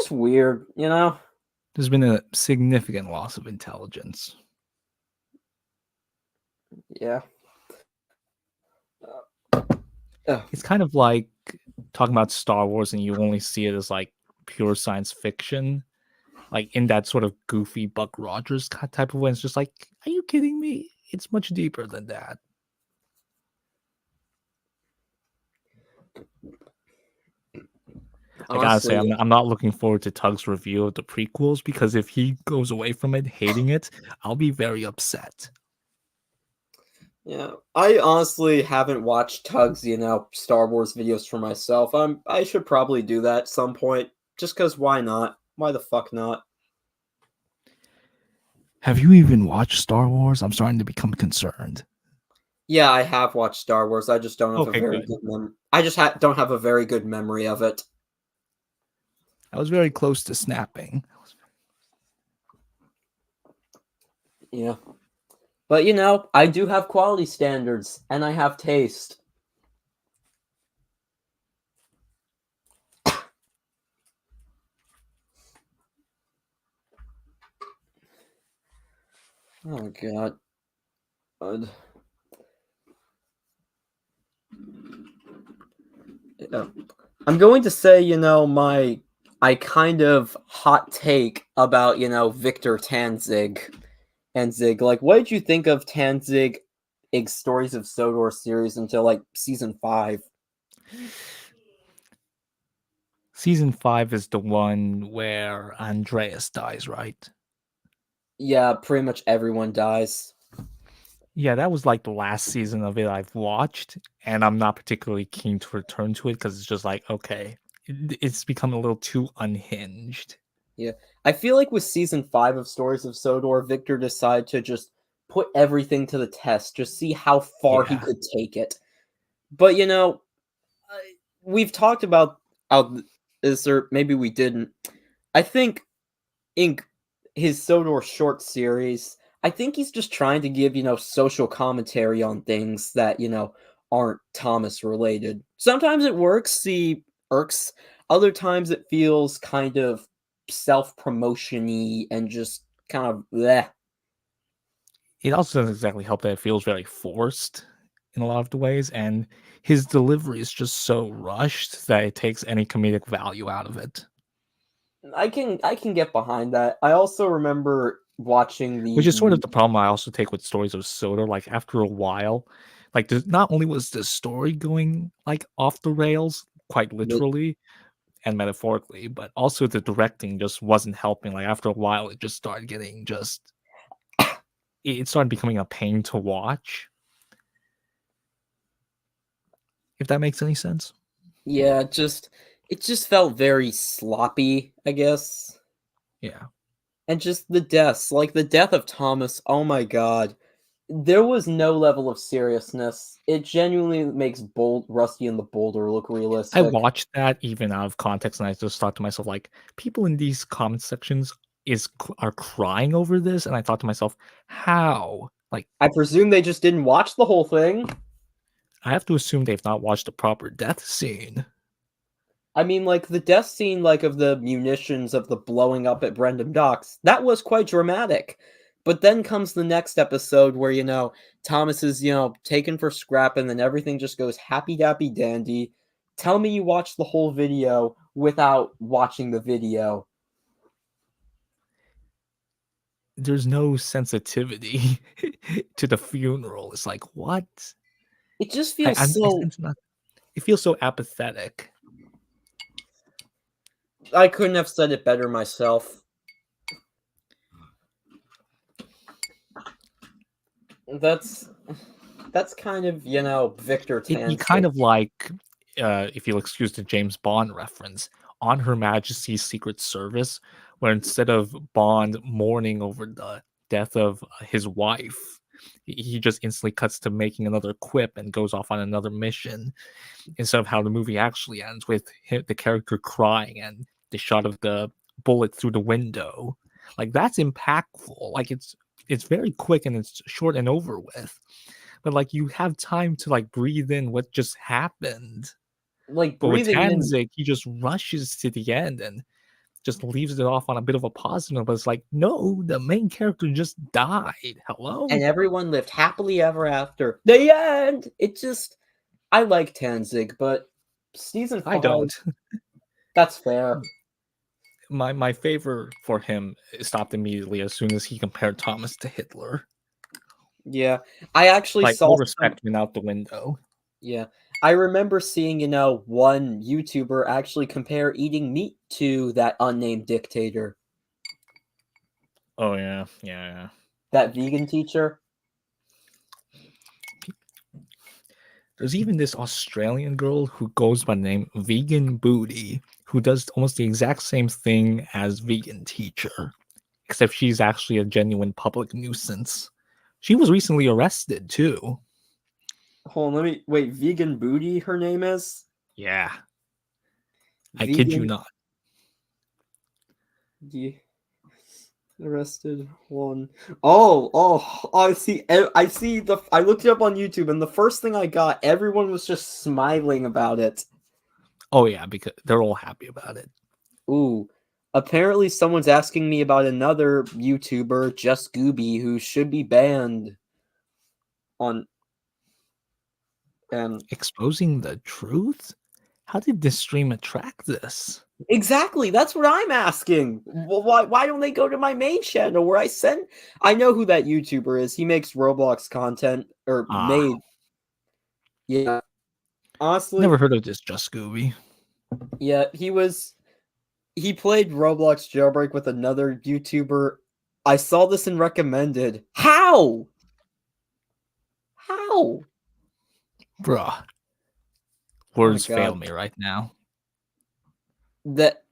weird, There's been a significant loss of intelligence. Yeah. It's kind of like talking about Star Wars and you only see it as like pure science fiction, like in that sort of goofy Buck Rogers type of way. It's just like, are you kidding me? It's much deeper than that. I gotta say, I'm not looking forward to Tug's review of the prequels, because if he goes away from it hating it, I'll be very upset. Yeah, I honestly haven't watched Tug's, Star Wars videos for myself. I should probably do that at some point, just because why not? Why the fuck not? Have you even watched Star Wars? I'm starting to become concerned. Yeah, I have watched Star Wars. I just don't have Okay, a very good. good memory. I just don't have a very good memory of it. I was very close to snapping. Yeah. But I do have quality standards and I have taste. Oh god. I'm going to say, I kind of hot take about, Victor Tanzig. Like, what did you think of Tanzig Stories of Sodor series until like season 5? Season 5 is the one where Andreas dies, right? Yeah, pretty much everyone dies. Yeah, that was like the last season of it I've watched, and I'm not particularly keen to return to it because it's just like, okay, it's become a little too unhinged. Yeah, I feel like with season 5 of Stories of Sodor, Victor decided to just put everything to the test, just see how far he could take it. But we've talked about this, or maybe we didn't. I think in his Sodor short series, I think he's just trying to give, social commentary on things that, aren't Thomas related. Sometimes it works, he irks. Other times it feels kind of self-promotion-y and just kind of bleh. It also doesn't exactly help that it feels very forced in a lot of the ways, and his delivery is just so rushed that it takes any comedic value out of it. I can get behind that. I also remember watching Which is sort of the problem I also take with Stories of Sodor. Like after a while, like not only was the story going like off the rails, quite literally and metaphorically, but also the directing just wasn't helping. Like after a while, it just started getting it started becoming a pain to watch. If that makes any sense. Yeah, it just felt very sloppy, I guess. Yeah. And just the deaths, like the death of Thomas, oh my god. There was no level of seriousness. It genuinely makes Rusty and the Boulder look realistic. I watched that even out of context, and I just thought to myself, like, people in these comment sections are crying over this, and I thought to myself, how? Like, I presume they just didn't watch the whole thing. I have to assume they've not watched the proper death scene. I mean, like, the death scene, like, of the munitions of the blowing up at Brendam Docks, that was quite dramatic. But then comes the next episode where, Thomas is, taken for scrap and then everything just goes happy-dappy dandy. Tell me you watched the whole video without watching the video. There's no sensitivity to the funeral. It's like, what? It just feels it feels so apathetic. I couldn't have said it better myself. That's kind of, Victor Tanzig. He kind of like, if you'll excuse the James Bond reference, on Her Majesty's Secret Service, where instead of Bond mourning over the death of his wife, he just instantly cuts to making another quip and goes off on another mission, instead of how the movie actually ends with the character crying and the shot of the bullet through the window. Like, that's impactful. Like, it's very quick and it's short and over with, but like you have time to like breathe in what just happened. Like, but with Tanzig, he just rushes to the end and just leaves it off on a bit of a positive. But it's like, no, the main character just died. Hello, and everyone lived happily ever after. The end. It just, I like Tanzig, but season 5, I don't. That's fair. My favor for him stopped immediately as soon as he compared Thomas to Hitler. Yeah, I actually like, saw all respect went out the window. Yeah, I remember seeing, one YouTuber actually compare eating meat to that unnamed dictator. Oh yeah. That vegan teacher. There's even this Australian girl who goes by the name Vegan Booty, who does almost the exact same thing as Vegan Teacher, except she's actually a genuine public nuisance. She was recently arrested too. Hold on, let me wait. Vegan Booty, her name is. Yeah, I kid you not. The arrested one. Oh! I see. I see the. I looked it up on YouTube, and the first thing I got, everyone was just smiling about it. Oh yeah, because they're all happy about it. Ooh. Apparently, someone's asking me about another YouTuber, Just Gooby, who should be banned on. And exposing the truth. How did this stream attract this? Exactly, that's what I'm asking. Well, why don't they go to my main channel where I send? I know who that YouTuber is. He makes Roblox content or made. Yeah, honestly, never heard of this Just Gooby. Yeah, he played Roblox Jailbreak with another YouTuber. I saw this and recommended. How? Bruh. Words fail me right now.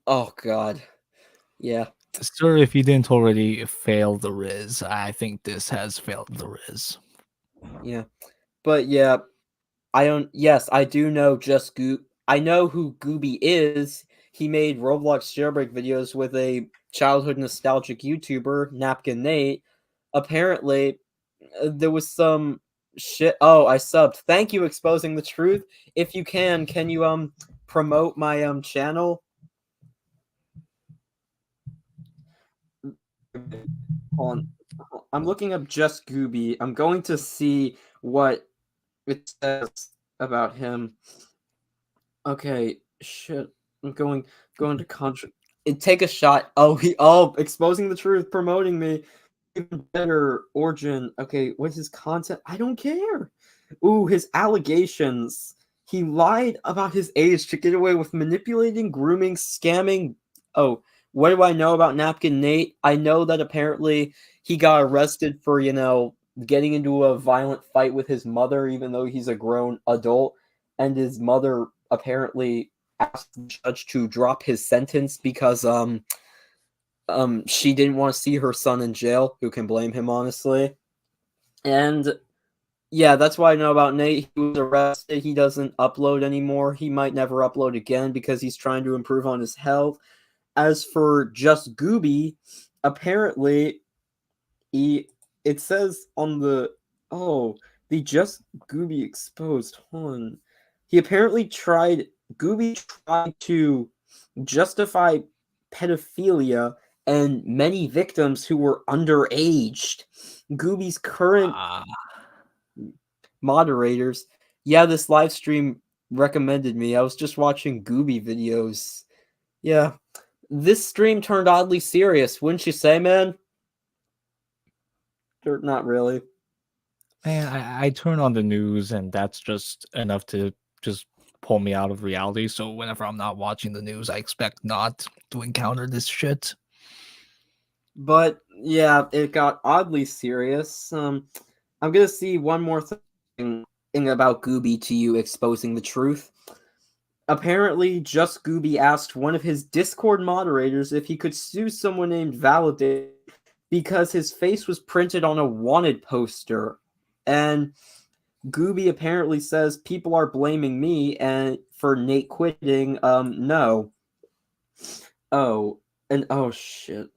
Oh god. Yeah. Sir, if you didn't already fail the Riz, I think this has failed the Riz. Yeah. But yeah, yes, I do know I know who Gooby is. He made Roblox Jailbreak videos with a childhood nostalgic YouTuber, Napkin Nate. Apparently, there was some shit. Oh, I subbed. Thank you, Exposing the Truth. If you can you promote my channel? Hold on. I'm looking up Just Gooby. I'm going to see what it says about him. Okay, shit. I'm going to take a shot. Exposing the Truth, promoting me. Even better, Origin. Okay, what's his content? I don't care. Ooh, his allegations. He lied about his age to get away with manipulating, grooming, scamming. Oh, what do I know about Napkin Nate? I know that apparently he got arrested for, getting into a violent fight with his mother, even though he's a grown adult, and his mother apparently asked the judge to drop his sentence because she didn't want to see her son in jail. Who can blame him, honestly? And yeah, that's why I know about Nate. He was arrested. He doesn't upload anymore. He might never upload again because he's trying to improve on his health. As for Just Gooby, apparently it says on the Just Gooby exposed. Hold on. Gooby tried to justify pedophilia and many victims who were underaged. Gooby's current moderators. Yeah, this live stream recommended me. I was just watching Gooby videos. Yeah. This stream turned oddly serious, wouldn't you say, man? Not really. Man, I turn on the news and that's just enough to just pull me out of reality. So whenever I'm not watching the news, I expect not to encounter this shit. But yeah, it got oddly serious. I'm gonna see one more thing about Gooby to you, Exposing the Truth. Apparently, Just Gooby asked one of his Discord moderators if he could sue someone named Validate because his face was printed on a wanted poster. And Gooby apparently says people are blaming me and for Nate quitting. No. Oh shit.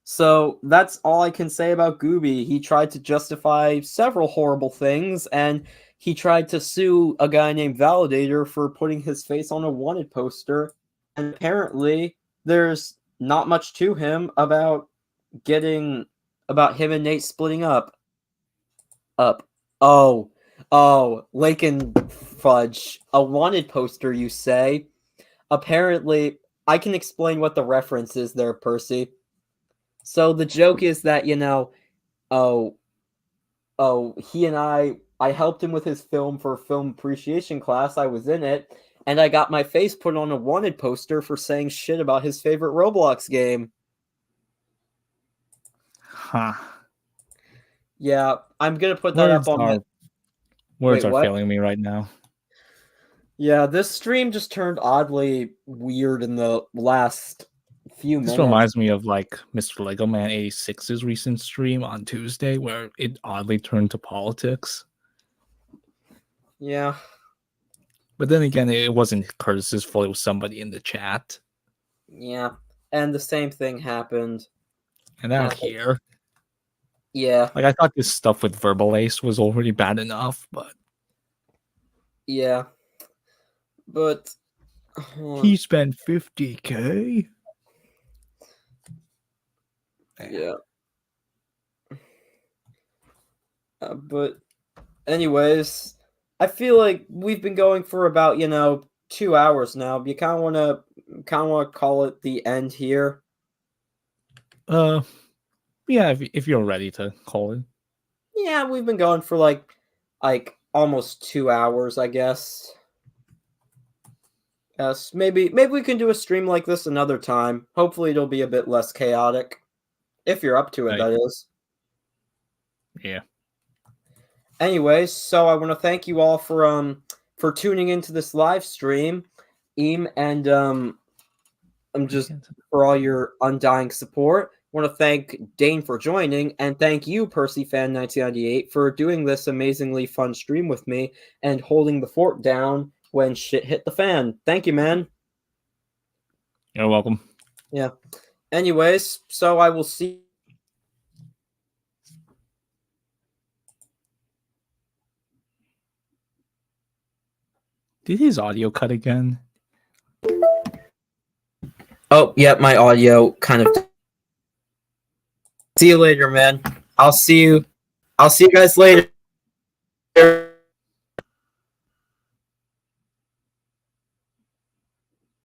So that's all I can say about Gooby. He tried to justify several horrible things, and he tried to sue a guy named Validator for putting his face on a wanted poster. And apparently, there's not much to him about him and Nate splitting up. Oh, Lincoln Fudge. A wanted poster, you say? Apparently, I can explain what the reference is there, Percy. So the joke is that, he and I helped him with his film for film appreciation class. I was in it, and I got my face put on a wanted poster for saying shit about his favorite Roblox game. Huh. Yeah, I'm gonna put that up on my... Words are failing me right now. Yeah, this stream just turned oddly weird in the last few minutes. This reminds me of like Mr. Lego Man 86's recent stream on Tuesday where it oddly turned to politics. Yeah. But then again, it wasn't Curtis's fault. It was somebody in the chat. Yeah. And the same thing happened. And out here. Yeah. Like, I thought this stuff with Verbal Ace was already bad enough, but... Yeah. But... he spent $50K? Yeah. But anyways, I feel like we've been going for about, 2 hours now. You kind of want to call it the end here. Yeah, if you're ready to call it. Yeah, we've been going for like almost 2 hours, I guess. Yes, maybe we can do a stream like this another time. Hopefully it'll be a bit less chaotic. If you're up to it, that is. Yeah. Anyways, so I want to thank you all for tuning into this live stream, and I'm just for all your undying support. I want to thank Dane for joining, and thank you, PercyFan1998, for doing this amazingly fun stream with me and holding the fort down when shit hit the fan. Thank you, man. You're welcome. Yeah. Anyways, so I will see. Did his audio cut again? Oh, yeah, my audio kind of. See you later, man. I'll see you guys later.